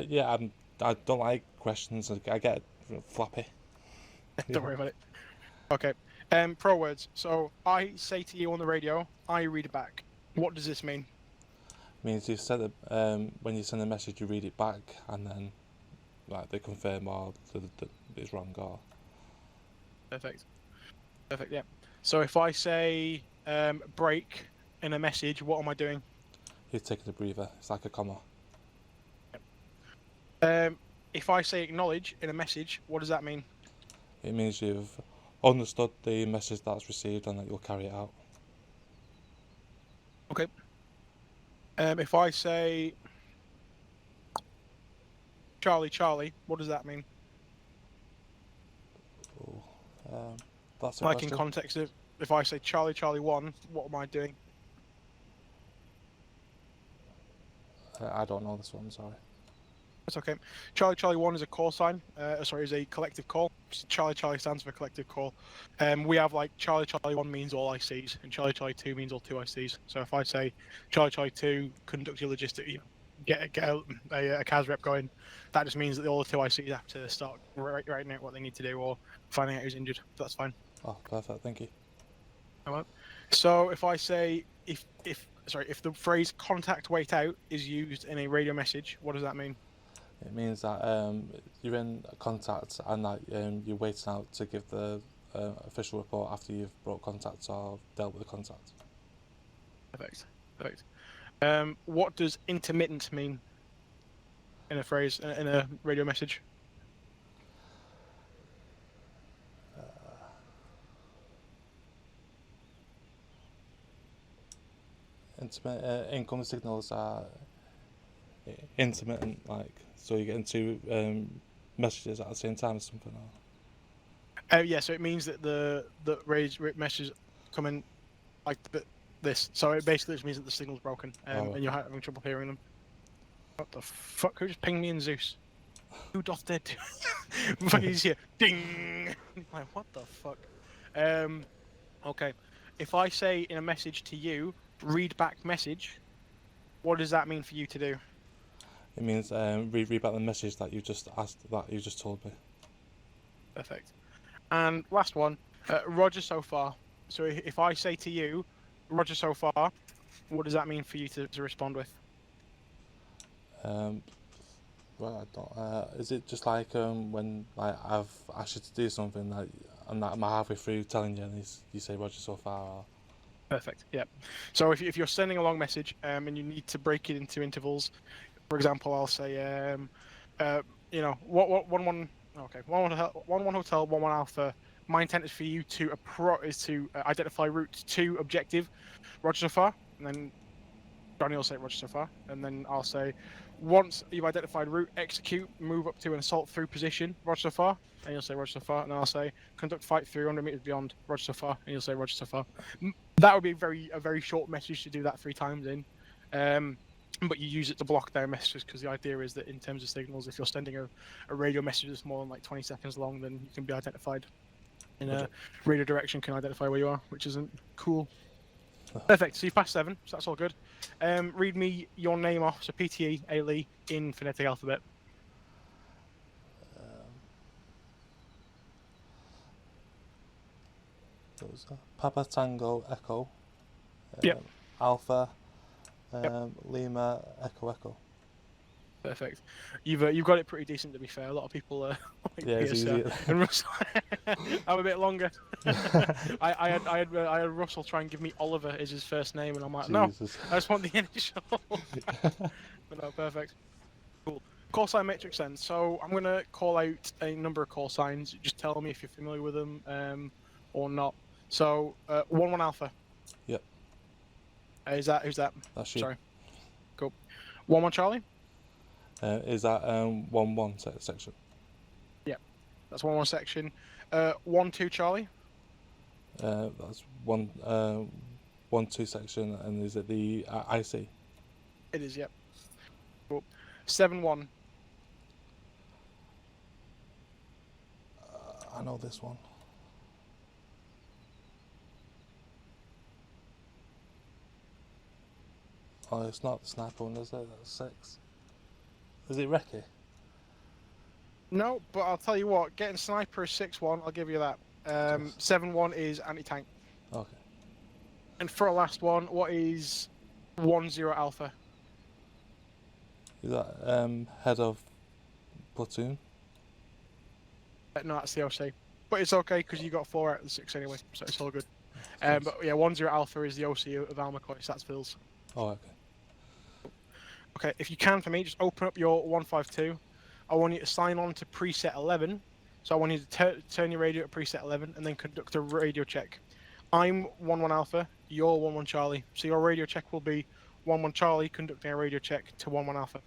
Yeah, I don't like questions. I get flappy. Don't worry about it. Okay. Pro words. So I say to you on the radio, I read it back. What does this mean? Means you said it, when you send a message, you read it back, and then like they confirm or that it's wrong or. Perfect. Perfect. Yeah. So if I say break in a message, what am I doing? You're taking a breather. It's like a comma. If I say acknowledge in a message, what does that mean? It means you've understood the message that's received and that you'll carry it out. Okay. If I say Charlie, Charlie, what does that mean? Oh, that's a Like in question. context of if I say Charlie, Charlie 1, what am I doing? I don't know this one. Sorry. That's okay. Charlie Charlie 1 is a call sign. Is a collective call. Charlie Charlie stands for collective call. We have like Charlie Charlie 1 means all ICs, and Charlie Charlie 2 means all 2 ICs. So if I say Charlie Charlie 2, conduct your logistic, get a CAS rep going. That just means that all the 2 ICs have to start writing out what they need to do or finding out who's injured. So that's fine. Oh, perfect. Thank you. So if I say if the phrase "contact wait out" is used in a radio message, what does that mean? It means that you're in contact and that you're waiting out to give the official report after you've brought contact or dealt with the contact. Perfect. What does intermittent mean in a phrase in a radio message? Incoming signals are intermittent, like so you're getting 2 messages at the same time or something. Yeah, so it means that the radio messages come in like this. So it basically just means that the signal's broken and you're having trouble hearing them. What the fuck? Who just pinged me in Zeus? Who doth dead? Fucking he's here. Ding! Like, what the fuck? Okay. If I say in a message to you, read back message, what does that mean for you to do? It means read back the message that you just asked, that you just told me. Perfect. And last one, Roger so far. So if I say to you, Roger so far, what does that mean for you to respond with? Well, I don't. Is it just like when like I've asked you to do something that I'm halfway through telling you and you say Roger so far? Or... Perfect. Yeah. So if you're sending a long message and you need to break it into intervals, for example, I'll say one hotel, 1 alpha. My intent is for you to identify route to objective, Roger so far, and then Johnny will say Roger so far, and then I'll say once you've identified route, execute, move up to an assault through position, Roger so far, and you'll say Roger so far, and then I'll say conduct fight through 100 meters beyond, Roger so far, and you'll say Roger so far. That would be a very short message to do that 3 times in. But you use it to block their messages because the idea is that in terms of signals, if you're sending a radio message that's more than like 20 seconds long, then you can be identified in a radio direction, can identify where you are, which isn't cool. Perfect. So you passed 7, so that's all good. Read me your name off, so PTE, ALE, in phonetic alphabet. Those are Papa Tango Echo. Yep. Alpha. Lima Echo Echo. Perfect. You've got it pretty decent, to be fair. A lot of people like it's easy. and Russell. I'm a bit longer. I had Russell try and give me Oliver as his first name, and I'm like, Jesus. no, I just want the initial. But no, perfect. Cool. Call sign matrix then. So I'm gonna call out a number of call signs. Just tell me if you're familiar with them or not. So 1-1 alpha. Yep. Who's that? That's you. Sorry. Cool. 1-1 Charlie. Is that 1-1 section? Yeah, that's 1-1 section. 1-2 Charlie. That's 1-2 section, and is it the IC? It is, yep. Cool. 7-1. I know this one. Oh, it's not the sniper one, is it? That's 6. Is it Recce? No, but I'll tell you what, getting sniper is 6-1, I'll give you that. 7-1 is anti-tank. Okay. And for a last one, what is 1-0 alpha? Is that head of platoon? No, that's the OC. But it's okay, because you got 4 out of the 6 anyway, so it's all good. But yeah, 1-0 alpha is the OC of Almacoy, so that's Phil's. Oh, okay. Okay, if you can for me, just open up your 152. I want you to sign on to preset 11. So I want you to turn your radio to preset 11 and then conduct a radio check. I'm 1-1 alpha, you're 1-1 Charlie. So your radio check will be 1-1 Charlie conducting a radio check to 1-1 alpha.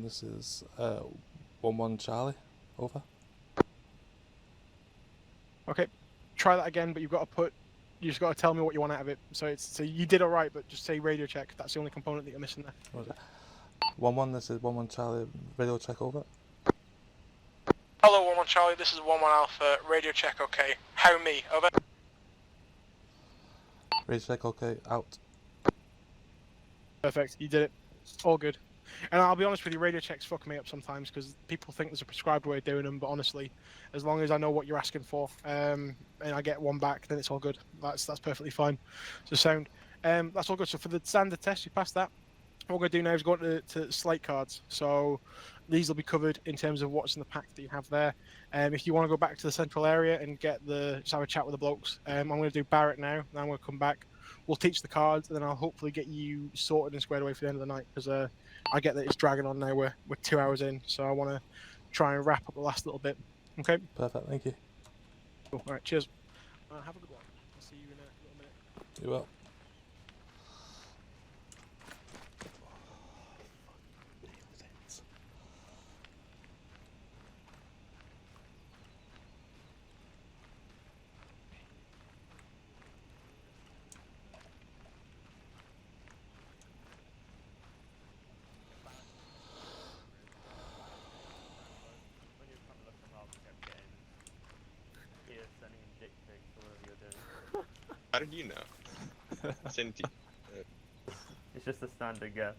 This is 1-1 Charlie. Over. Okay, try that again, but you just got to tell me what you want out of it. So you did all right, but just say radio check. That's the only component that you're missing there. 1-1, this is 1-1 Charlie, radio check over. Hello, 1-1 Charlie, this is 1-1 Alpha, radio check okay. How me, over. Radio check, okay, out. Perfect, you did it. All good. And I'll be honest with you, radio checks fuck me up sometimes because people think there's a prescribed way of doing them, but honestly, as long as I know what you're asking for, and I get one back, then it's all good. That's perfectly fine. So sound. That's all good. So for the standard test, you passed that. What we're going to do now is go to slate cards. So these will be covered in terms of what's in the pack that you have there. If you want to go back to the central area and just have a chat with the blokes, I'm going to do Barrett now. Then I'm going to come back. We'll teach the cards, and then I'll hopefully get you sorted and squared away for the end of the night. Because I get that it's dragging on now. We're 2 hours in, so I want to try and wrap up the last little bit. Okay. Perfect, thank you. Cool. All right. Cheers. Have a good one. I'll see you in a little minute. You will. How did you know? Sent you. It's just a standard guess.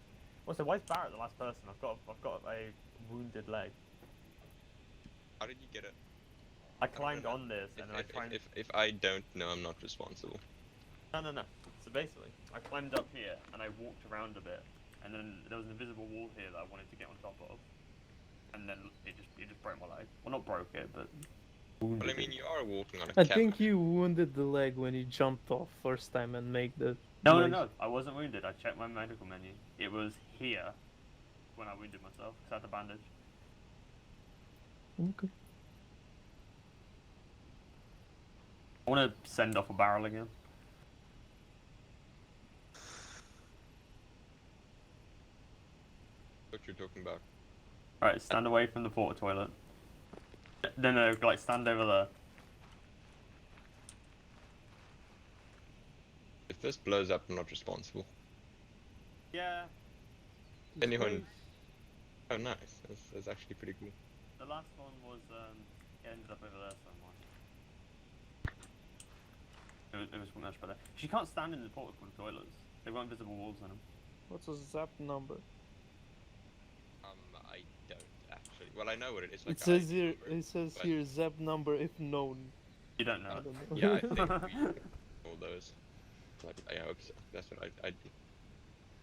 Also, why is Barrett the last person? I've got a wounded leg. How did you get it? I climbed on this and then I tried. If I don't know, I'm not responsible. No. So basically, I climbed up here and I walked around a bit, and then there was an invisible wall here that I wanted to get on top of, and then it just broke my leg. Well, not broke it, but. Well, I mean, you are walking on a I camera. think you wounded the leg when you jumped off first time and make the. No, I wasn't wounded. I checked my medical menu. It was here when I wounded myself because I had the bandage. Okay. I want to send off a barrel again. What you're talking about? Alright, stand away from the porta toilet. No, like stand over there. If this blows up, I'm not responsible. Yeah, Anyone? Oh, nice. That's actually pretty cool. the last one was, it ended up over there somewhere. It was much better. You can't stand in the porta toilets. They've got invisible walls in them. What's a zap number? I don't actually. Well, I know what it is. Like It says I- here. It says but- here zap number if known. You don't know I it. don't know. Yeah, I think all those. Like, I hope so. That's what I do.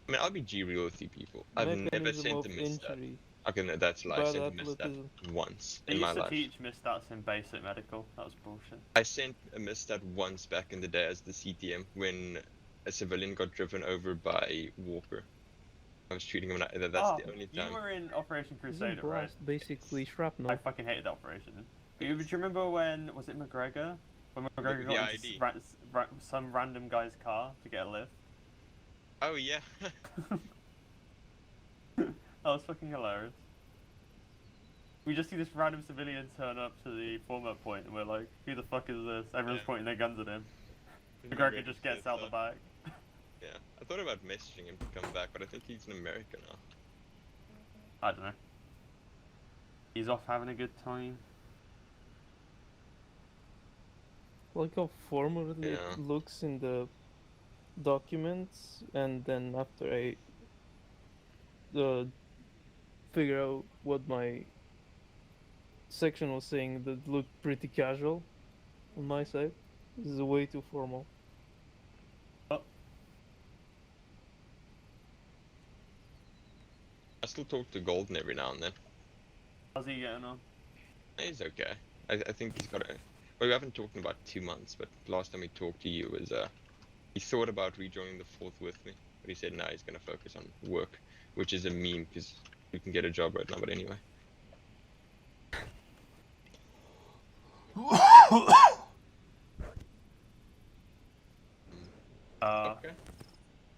I mean, I'll be real with you people. I've never Mechanism sent of a misstat. injury. Okay, no, that's a lie. I Bad sent a misstat athleticism. once They in my used to life. teach misstats in basic medical. That was bullshit. I sent a misstat once back in the day as the CTM when a civilian got driven over by Walker. I was shooting him, and that's the only time. You were in Operation Isn't Crusader, right? blast basically shrapnel? I fucking hated that operation. Do you remember when, was it McGregor? When McGregor The got ID. into some random guy's car to get a lift? Oh yeah. That was fucking hilarious. We just see this random civilian turn up to the format point and we're like, who the fuck is this? Everyone's Yeah. pointing their guns at him. McGregor just gets out the back. Yeah, I thought about messaging him to come back, but I think he's in America now. I don't know. He's off having a good time. Like how formal Yeah. it looks in the documents, and then after I figure out what my section was saying, that looked pretty casual on my side. This is way too formal. I still talk to Golden every now and then. How's he getting on? He's okay. I think he's got a. Well, we haven't talked in about 2 months, but last time we talked to you was he thought about rejoining the fourth with me, but he said no, he's gonna focus on work, which is a meme because you can get a job right now. But anyway. Okay.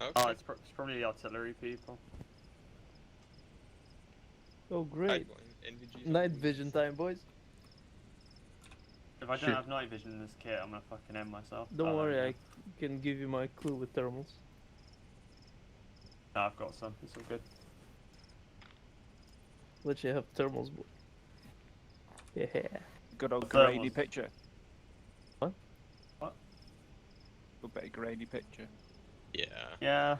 Oh, Okay. it's probably the artillery people. Oh great! NVG. Night vision time, boys. If I don't Shoot. have night vision in this kit, I'm gonna fucking end myself. Don't Oh, worry, yeah. I can give you my clue with thermals. No, I've got some. It's all good. Literally have thermals. Yeah. Good old Thermals. grainy picture. What? What? Good bit of grainy picture. Yeah. Yeah.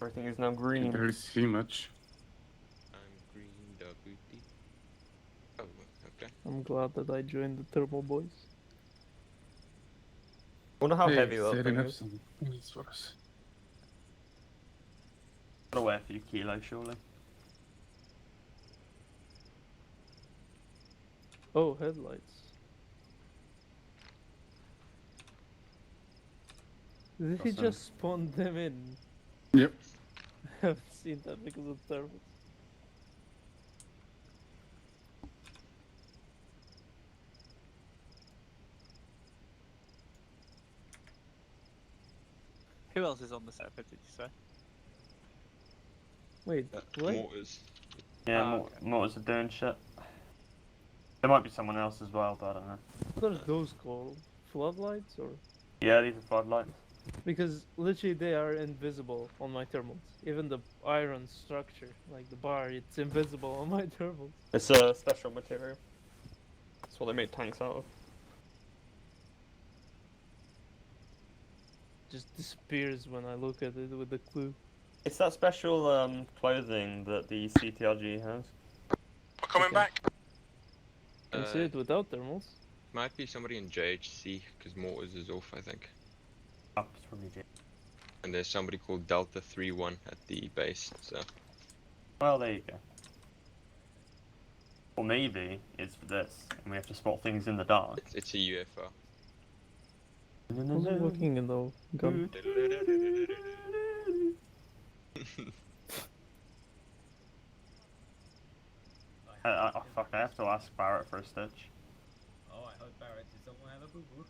Everything is now I green. barely see much. I'm green WD. Oh, okay. I'm glad that I joined the thermal boys. Wonder how Hey, heavy that setting thing up is. some needs for us. Gotta weigh a few kilos, surely. Oh, headlights. Did he Awesome. just spawn them in? Yep. I haven't seen that because of thermals. Who else is on the server, did you say? Wait, what? Mortars. Yeah, Ah, okay. motors are doing shit. There might be someone else as well, but I don't know. What are those called? Floodlights or? Yeah, these are floodlights. Because literally they are invisible on my thermals. Even the iron structure, like the bar, it's invisible on my thermals. It's a special material. That's what they made tanks out of. Just disappears when I look at it with the clue. It's that special clothing that the CTRG has. We're coming Okay. back. Can see it without thermals. Might be somebody in JHC because Mortars is off, I think. Up from EJ. And there's somebody called Delta 3-1 at the base. So Well, there you go. Or maybe it's for this, and we have to spot things in the dark. it's a UFO. Who's looking in the gun? Oh fuck! I have to ask Barrett for a stitch. Oh, I hope Barrett did someone have a boo boo.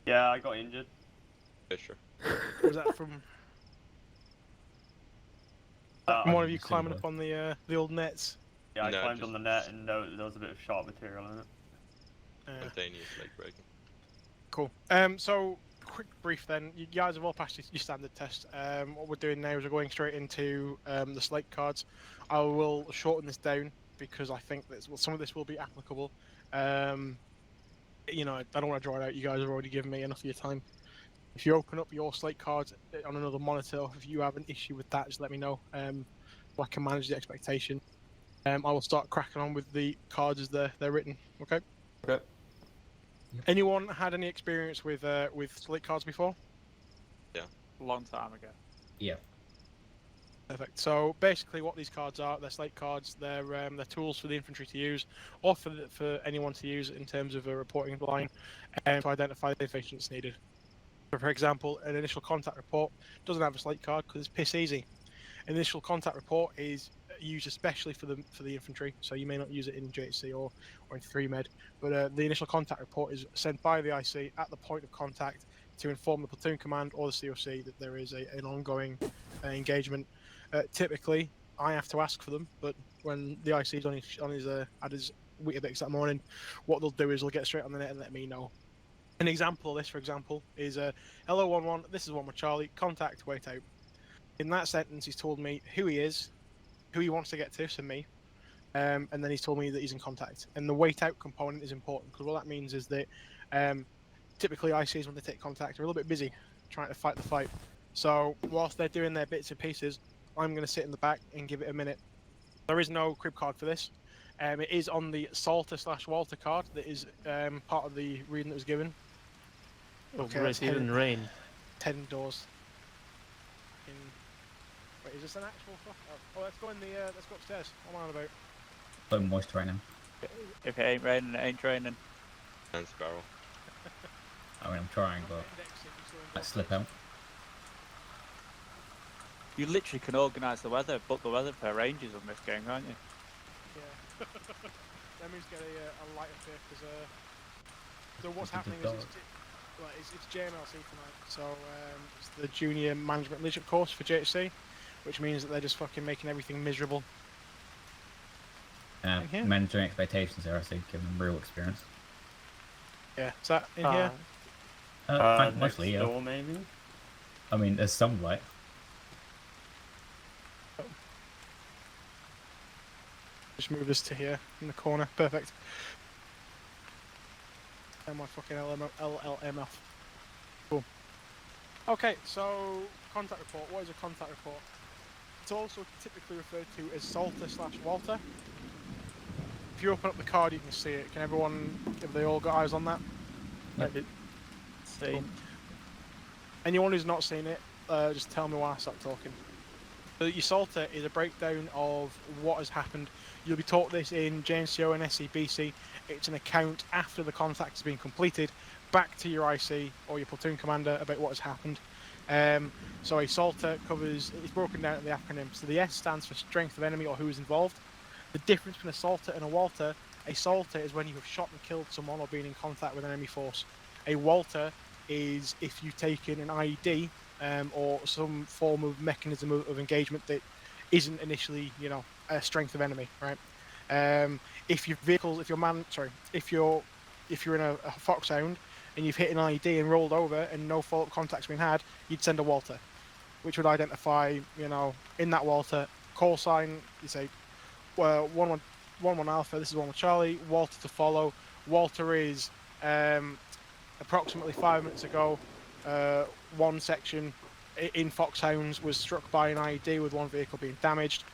Yeah, I got injured. Fisher. Was that from Uh, one of you see climbing one. up on the old nets? Yeah, I No, climbed just- on the net and there was a bit of sharp material in it. Spontaneous leg breaking. Cool. So, quick brief then. You guys have all passed your standard test. What we're doing now is we're going straight into the slate cards. I will shorten this down because I think that some of this will be applicable. You know, I don't want to draw it out. You guys have already given me enough of your time. If you open up your slate cards on another monitor, if you have an issue with that, just let me know. So I can manage the expectation. I will start cracking on with the cards as they're written. Okay. Okay. Anyone had any experience with slate cards before? A long time ago. Yeah. Perfect. So basically, what these cards are, they're slate cards. They're tools for the infantry to use, or for anyone to use in terms of a reporting line, and to identify the information that's needed. So for example, an initial contact report doesn't have a slate card because it's piss easy. An initial contact report is used especially for the infantry, so you may not use it in JHC or in 3med, but the initial contact report is sent by the IC at the point of contact to inform the platoon command or the COC that there is an ongoing engagement. Typically, I have to ask for them, but when the IC is at his Weetabix that morning, what they'll do is they'll get straight on the net and let me know. An example of this, for example, is hello 1-1, this is 1 with Charlie, contact, wait out. In that sentence, he's told me who he is, who he wants to get to, so me, and then he's told me that he's in contact. And the wait out component is important because what that means is that typically ICs, when they take contact, are a little bit busy trying to fight the fight. So whilst they're doing their bits and pieces, I'm going to sit in the back and give it a minute. There is no crib card for this. It is on the Salter/Walter card that is part of the reading that was given. Oh, Okay, great, that's even rain. 10 doors. Wait, is this an actual fuck? Oh, let's go in the let's go upstairs. What am I on about? So moist right now. If it ain't raining, it ain't raining. And Sparrow. I mean, I'm trying, but I slip out. You literally can organise the weather, book the weather for ranges on this game, can't you? Yeah. That means get a lighter fit because so what's Look at happening the is it's JMLC tonight. So it's the junior management leadership course for JHC, which means that they're just fucking making everything miserable. Yeah. Managing expectations there, I think, given real experience. Yeah. Is that in here? Next Mostly, yeah. door, maybe? I mean, there's some light. Just move this to here in the corner. Perfect. And my fucking LLM off. Cool. Okay, so contact report. What is a contact report? It's also typically referred to as Salter/Walter. If you open up the card, you can see it. Can everyone, have they all got eyes on that? See. Anyone who's not seen it, just tell me when I stop talking. So your Salter is a breakdown of what has happened. You'll be taught this in JNCO and SCBC. It's an account after the contact has been completed, back to your IC or your platoon commander about what has happened. So a Salter covers, it's broken down in the acronym. So the S stands for strength of enemy or who is involved. The difference between a Salter and a Walter is when you have shot and killed someone or been in contact with an enemy force. A Walter is if you've taken an IED or some form of mechanism of engagement that isn't initially, a strength of enemy, right? If you're in a Foxhound and you've hit an IED and rolled over and no follow-up contact's been had, you'd send a Walter, which would identify, in that Walter, call sign, you say, 1-1 Alpha, this is 1-1 Charlie, Walter to follow. Walter is approximately 5 minutes ago, one section in Foxhounds was struck by an IED with one vehicle being damaged.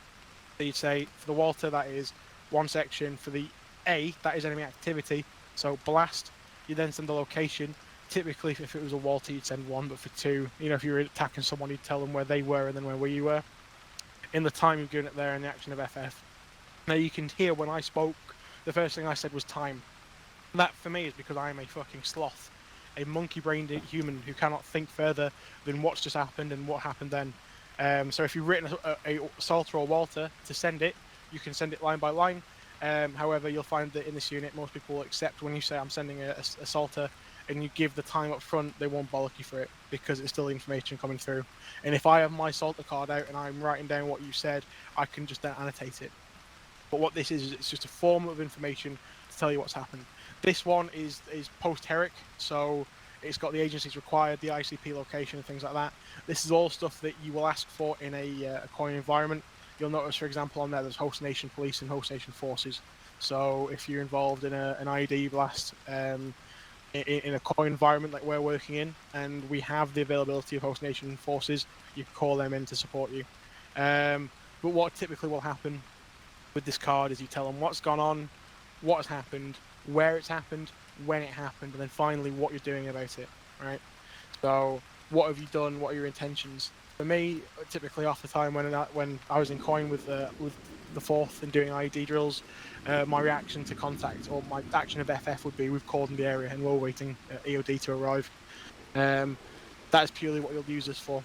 So you'd say, for the Walter, that is one section. For the A, that is enemy activity, so blast. You then send the location. Typically, if it was a Walter, you'd send one, but for two, if you were attacking someone, you'd tell them where they were and then where you were. In the time you've given it there in the action of FF. Now you can hear when I spoke, the first thing I said was time. That for me is because I am a fucking sloth, a monkey-brained human who cannot think further than what's just happened and what happened then. So if you've written a Salter or Walter to send it, you can send it line by line. However, you'll find that in this unit, most people will accept when you say I'm sending a Salter and you give the time up front, they won't bollock you for it because it's still information coming through. And if I have my Salter card out and I'm writing down what you said, I can just then annotate it. But what this is it's just a form of information to tell you what's happened. This one is post-Herrick, so it's got the agencies required, the ICP location and things like that. This is all stuff that you will ask for in a coin environment. You'll notice, for example, on there's host nation police and host nation forces. So if you're involved in an IED blast in a coin environment like we're working in, and we have the availability of host nation forces, you can call them in to support you. But what typically will happen with this card is you tell them what's gone on, what has happened, where it's happened, when it happened, and then finally what you're doing about it, right? So what have you done, what are your intentions? For me, typically off the time when I was in coin with the 4th and doing IED drills, my reaction to contact or my action of FF would be we've cordoned the area and we're waiting EOD to arrive. That is purely what you'll use this for.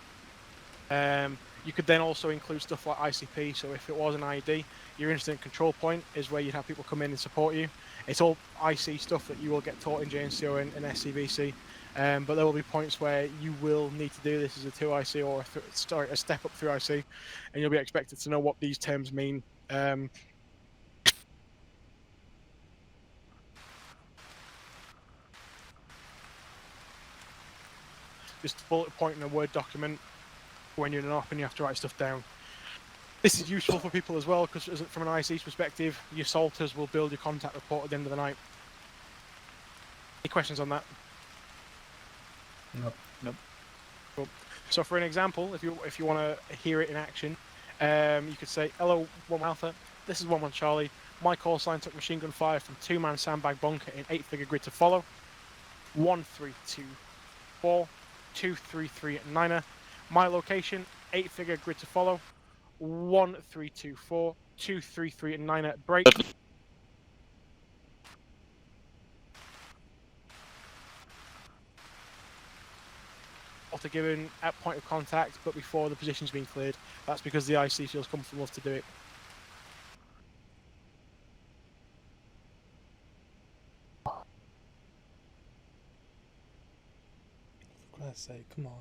You could then also include stuff like ICP, so if it was an IED, your incident control point is where you'd have people come in and support you. It's all IC stuff that you will get taught in JNCO and SCVC, but there will be points where you will need to do this as a 2IC or a step up through IC, and you'll be expected to know what these terms mean. Just a bullet point in a Word document when you're in an op and you have to write stuff down. This is useful for people as well because from an IC's perspective, your Salters will build your contact report at the end of the night. Any questions on that? Nope. Cool. So for an example, if you want to hear it in action, you could say, "Hello, 1 Alpha. This is 1-1 Charlie. My call sign took machine gun fire from 2-man sandbag bunker in 8-figure grid to follow. 1324 233 9er. My location 8-figure grid to follow. 1324 233 9er. Break." Alter given at point of contact, but before the position's been cleared. That's because the IC feels comfortable enough to do it. For Christ's sake, come on.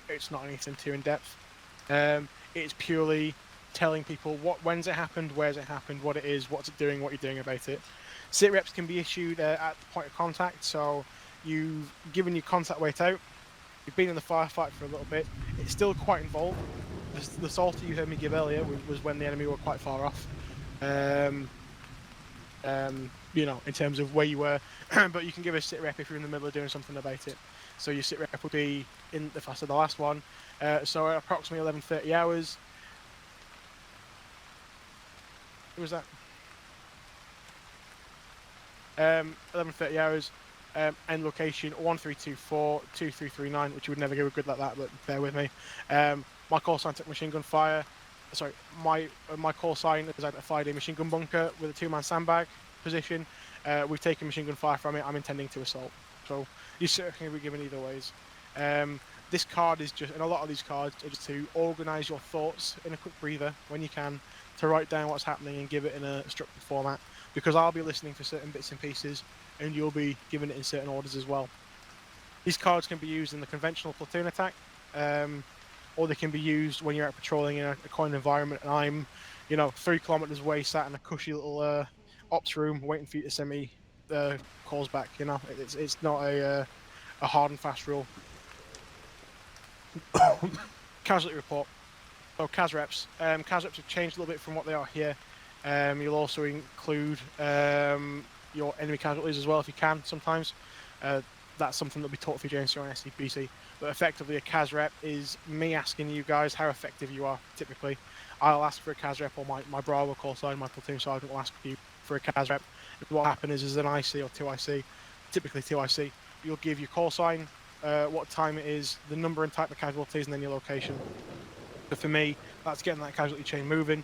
It's not anything too in depth. It's purely telling people when's it happened, where's it happened, what it is, what's it doing, what you're doing about it. Sit reps can be issued at the point of contact, so you've given your contact weight out, you've been in the firefight for a little bit, it's still quite involved, the salty you heard me give earlier was when the enemy were quite far off. You know, in terms of where you were, but you can give a sit rep if you're in the middle of doing something about it. So your sit rep would be in if I said the last one. So at approximately 11:30 hours. Who was that? 11:30 hours. End location 1324-2339, which you would never give a good like that, but bear with me. My call sign took machine gun fire. Sorry, my call sign is identified a machine gun bunker with a 2-man sandbag position. We've taken machine gun fire from it. I'm intending to assault. So you certainly be given either ways. This card is just, and a lot of these cards are just to organise your thoughts in a quick breather when you can, to write down what's happening and give it in a structured format. Because I'll be listening for certain bits and pieces, and you'll be giving it in certain orders as well. These cards can be used in the conventional platoon attack, or they can be used when you're out patrolling in a coin environment, and I'm, 3 kilometers away, sat in a cushy little ops room, waiting for you to send me calls back. It's not a hard and fast rule. Casualty report. So CAS reps. CAS reps have changed a little bit from what they are here. You'll also include your enemy casualties as well if you can sometimes. That's something that'll be taught for you during your SCPC. But effectively a CAS rep is me asking you guys how effective you are typically. I'll ask for a CAS rep, or my Bravo call sign, my platoon sergeant will ask you for a CAS rep. And what happens is an IC or 2IC, typically 2IC, you'll give your call sign, what time it is, the number and type of casualties, and then your location. So for me, that's getting that casualty chain moving.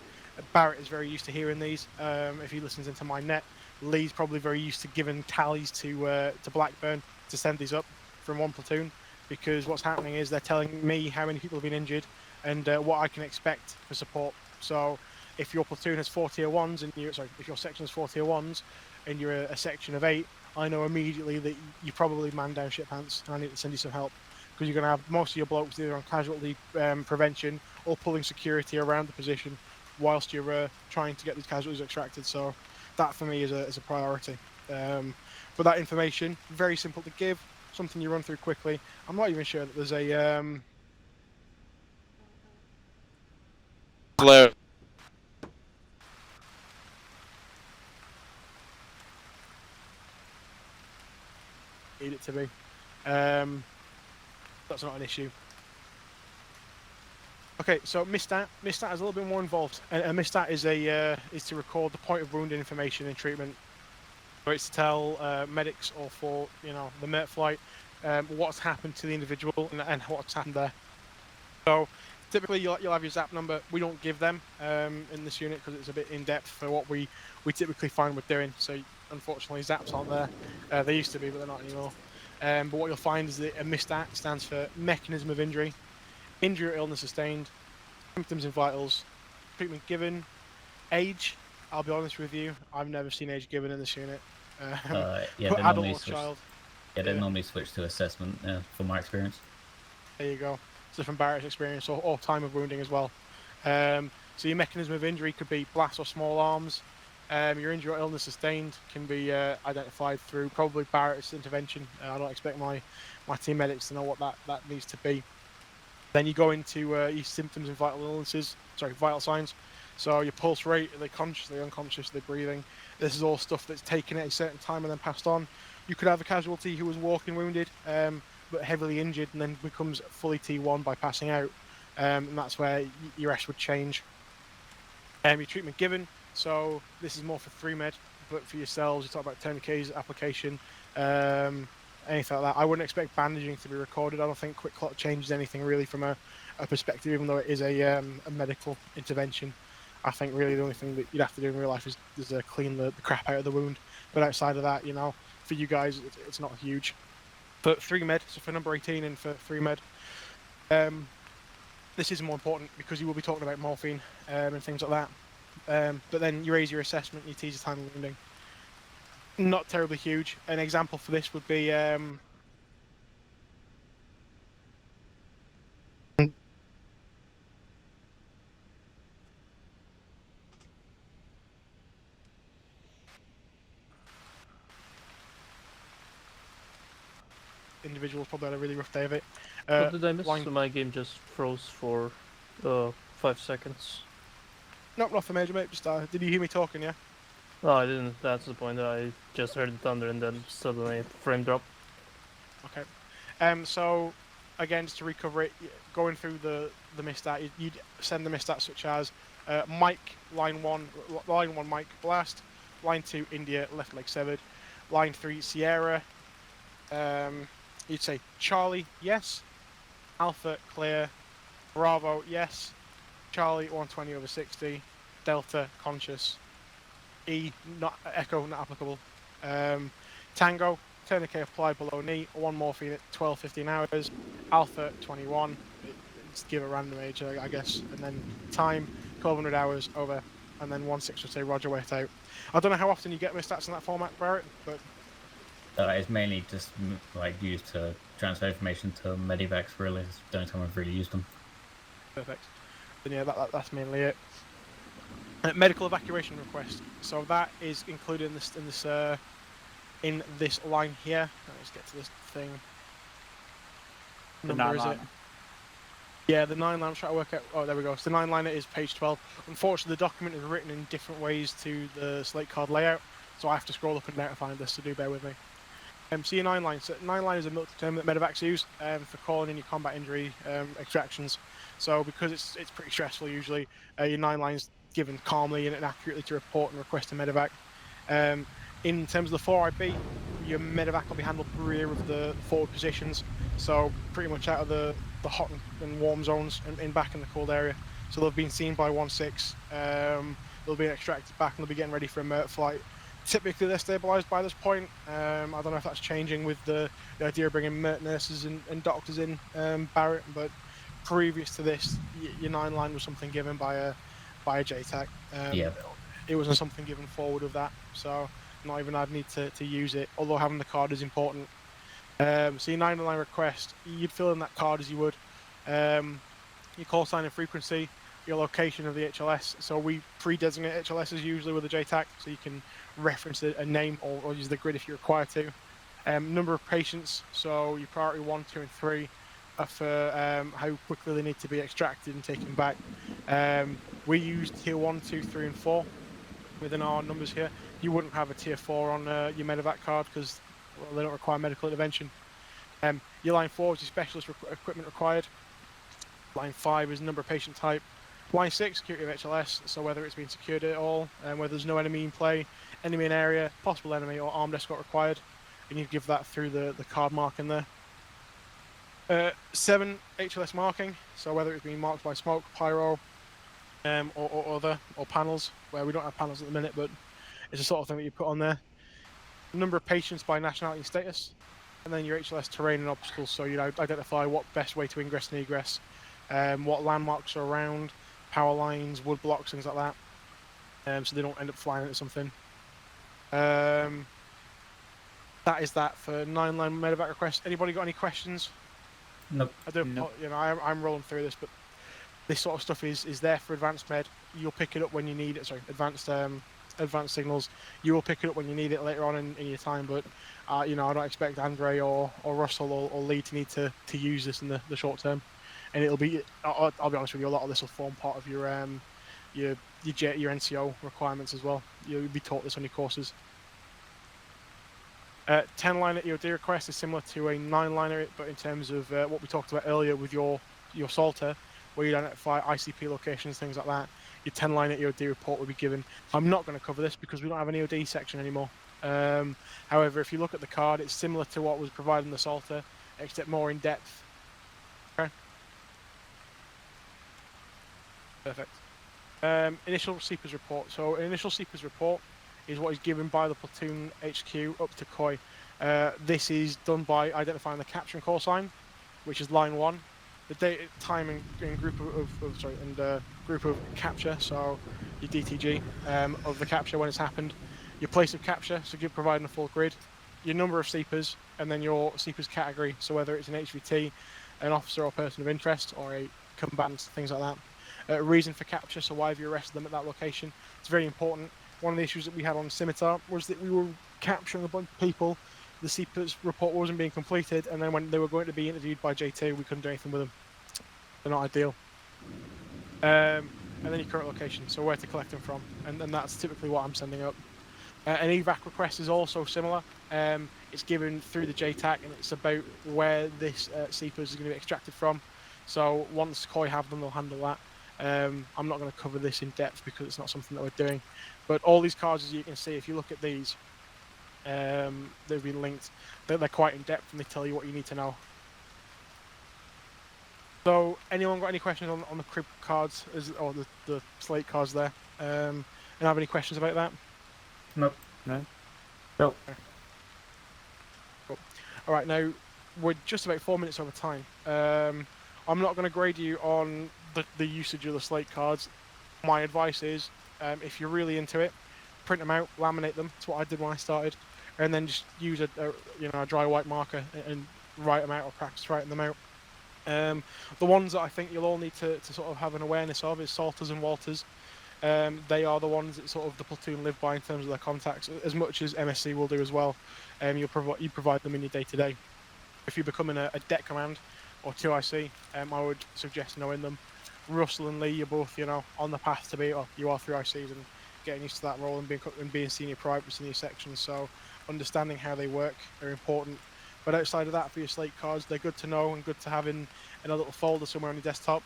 Barrett is very used to hearing these. If he listens into my net, Lee's probably very used to giving tallies to Blackburn to send these up from one platoon, because what's happening is they're telling me how many people have been injured and what I can expect for support. So if your platoon has 4 tier 1s and if your section has 4 tier 1s and you're a section of 8, I know immediately that you probably man down shit pants and I need to send you some help, because you're going to have most of your blokes either on casualty prevention or pulling security around the position whilst you're trying to get these casualties extracted. So that for me is a priority. But that information, very simple to give, something you run through quickly. I'm not even sure that there's a Hello. need it to be. That's not an issue. Okay, so MISTAT is a little bit more involved, and MISTAT is to record the point of wounding information in treatment. So it's to tell medics or for the MERT flight what's happened to the individual and what's happened there. So typically you'll have your ZAP number. We don't give them in this unit because it's a bit in depth for what we typically find we're doing. So unfortunately ZAPs aren't there. They used to be, but they're not anymore. But what you'll find is that a MISTAT stands for mechanism of injury. Injury or illness sustained, symptoms and vitals, treatment given, age. I'll be honest with you, I've never seen age given in this unit. Yeah, they adult normally or switch. child. Yeah, they normally switch to assessment, from my experience. There you go. So from Barrett's experience, or time of wounding as well. So your mechanism of injury could be blast or small arms. Your injury or illness sustained can be identified through probably Barrett's intervention. I don't expect my team medics to know what that needs to be. Then you go into your symptoms and vital signs. So your pulse rate, are they conscious, are they unconscious, are they breathing? This is all stuff that's taken at a certain time and then passed on. You could have a casualty who was walking wounded, but heavily injured, and then becomes fully T1 by passing out. And that's where your S would change. Your treatment given. So this is more for 3-med, but for yourselves, you talk about tourniquets, application, anything like that. I wouldn't expect bandaging to be recorded. I don't think quick clot changes anything really from a perspective, even though it is a medical intervention. I think really the only thing that you'd have to do in real life is clean the crap out of the wound. But outside of that, for you guys, it's not huge. But 3-med, so for number 18 and for 3-med, this is more important because you will be talking about morphine and things like that. But then you raise your assessment, you tease your time of wounding. Not terribly huge. An example for this would be individuals probably had a really rough day of it. What did I miss? line- So my game just froze for 5 seconds. Nope, nothing major, mate. Just did you hear me talking? Yeah. No, I didn't. That's the point. I just heard the thunder and then suddenly frame drop. Okay. So again, just to recover it, going through the misstat, you'd send the misstats such as Mike, line 1 Mike blast, line 2 India left leg severed, line 3 Sierra. You'd say Charlie yes, Alpha clear, Bravo yes, Charlie 120/60, Delta conscious, E not Echo not applicable, Tango tourniquet applied below knee, 1 morphine at 12-15 hours, Alpha 21, just give a random age I guess, and then time 1200 hours over, and then 1/6 would say Roger wait out. I don't know how often you get misstats in that format, Barrett, but It's mainly just like used to transfer information to medivacs. Really, it's the only time I've really used them. perfect. Then yeah, that's mainly it. Medical evacuation request. So that is included in this line here. Let's get to this thing. The Number is it? 9 Yeah, the 9 line. I'm trying to work out. Oh, there we go. So the 9 liner is page 12. Unfortunately, the document is written in different ways to the slate card layout, so I have to scroll up and down to find this. So do bear with me. So your 9 line. So 9 line is a military term that medevacs use for calling in your combat injury extractions. So because it's pretty stressful usually, your 9 line is given calmly and accurately to report and request a medevac. In terms of the 4IB, your medevac will be handled rear of the forward positions, so pretty much out of the hot and warm zones and back in the cold area. So they've been seen by 1/6. They'll be extracted back and they'll be getting ready for a MERT flight. Typically they're stabilised by this point. I don't know if that's changing with the idea of bringing MERT nurses and doctors in, Barrett, but previous to this, your 9 line was something given by a JTAC. Yeah. It wasn't something given forward of that, so not even I'd need to use it, although having the card is important. So your 9 line request, you'd fill in that card as you would. Your call sign and frequency, your location of the HLS. So we pre-designate HLSs usually with a JTAC, so you can reference a name or use the grid if you're required to. Number of patients, so your priority 1, 2, and 3 are for how quickly they need to be extracted and taken back. We use tier 1, 2, 3, and 4 within our numbers here. You wouldn't have a tier 4 on your medevac card because they don't require medical intervention. Your line 4 is your specialist equipment required. Line 5 is number of patient type. Line 6, security of HLS, so whether it's been secured at all, and whether there's no enemy in play, enemy in area, possible enemy, or armed escort required, and you give that through the card mark in there. 7, HLS marking, so whether it's been marked by smoke, pyro, or other, or panels, where we don't have panels at the minute, but it's the sort of thing that you put on there. Number of patients by nationality and status, and then your HLS terrain and obstacles, so you identify what best way to ingress and egress, what landmarks are around, power lines, wood blocks, things like that, so they don't end up flying into something. That is that for 9 line medevac request. Anybody got any questions? Nope. I do. Nope. You know, I'm rolling through this, but this sort of stuff is there for advanced med. You'll pick it up when you need it. Sorry, advanced signals. You will pick it up when you need it later on in your time. But you know, I don't expect Andre or Russell or Lee to need to use this in the short term. And it'll be. I'll be honest with you. A lot of this will form part of your NCO requirements as well. You'll be taught this on your courses. 10 liner EOD request is similar to a 9 liner, but in terms of what we talked about earlier with your Salter, where you identify ICP locations, things like that, your 10 liner EOD report will be given. I'm not going to cover this because we don't have an EOD section anymore. However, if you look at the card, it's similar to what was provided in the Salter, except more in depth. Okay. Perfect. Initial CPAS report. So an initial CPAS report is what is given by the platoon HQ up to COI. This is done by identifying the capture and call sign, which is line 1, the date, time, and group group of capture. So your DTG of the capture when it's happened, your place of capture, so you're providing a full grid, your number of CPAs, and then your CPAs category. So whether it's an HVT, an officer or person of interest, or a combatant, things like that. Reason for capture, so why have you arrested them at that location? It's very important. One of the issues that we had on Scimitar was that we were capturing a bunch of people, the CPAS report wasn't being completed, and then when they were going to be interviewed by J2, we couldn't do anything with them. They're not ideal. and then your current location, so where to collect them from, and that's typically what I'm sending up. An evac request is also similar. It's given through the JTAC, and it's about where this CPUS is going to be extracted from. So once COI have them, they'll handle that. I'm not going to cover this in depth because it's not something that we're doing. But all these cards, as you can see, if you look at these, they've been linked. They're quite in depth, and they tell you what you need to know. So, anyone got any questions on the crib cards, or the slate cards there? And have any questions about that? Nope. No. Nope. Cool. All right, now we're just about 4 minutes over time. I'm not going to grade you on the usage of the slate cards. My advice is, if you're really into it, print them out, laminate them. That's what I did when I started, and then just use a dry white marker and write them out or practice writing them out. The ones that I think you'll all need to sort of have an awareness of is Salters and Walters. They are the ones that sort of the platoon live by in terms of their contacts, as much as MSC will do as well. You provide them in your day-to-day. If you're becoming a det command or 2IC, I would suggest knowing them. Russell and Lee, you're both on the path to be, or you are 3ICs and getting used to that role and being senior privates in your sections. So understanding how they work are important. But outside of that, for your slate cards, they're good to know and good to have in a little folder somewhere on your desktop.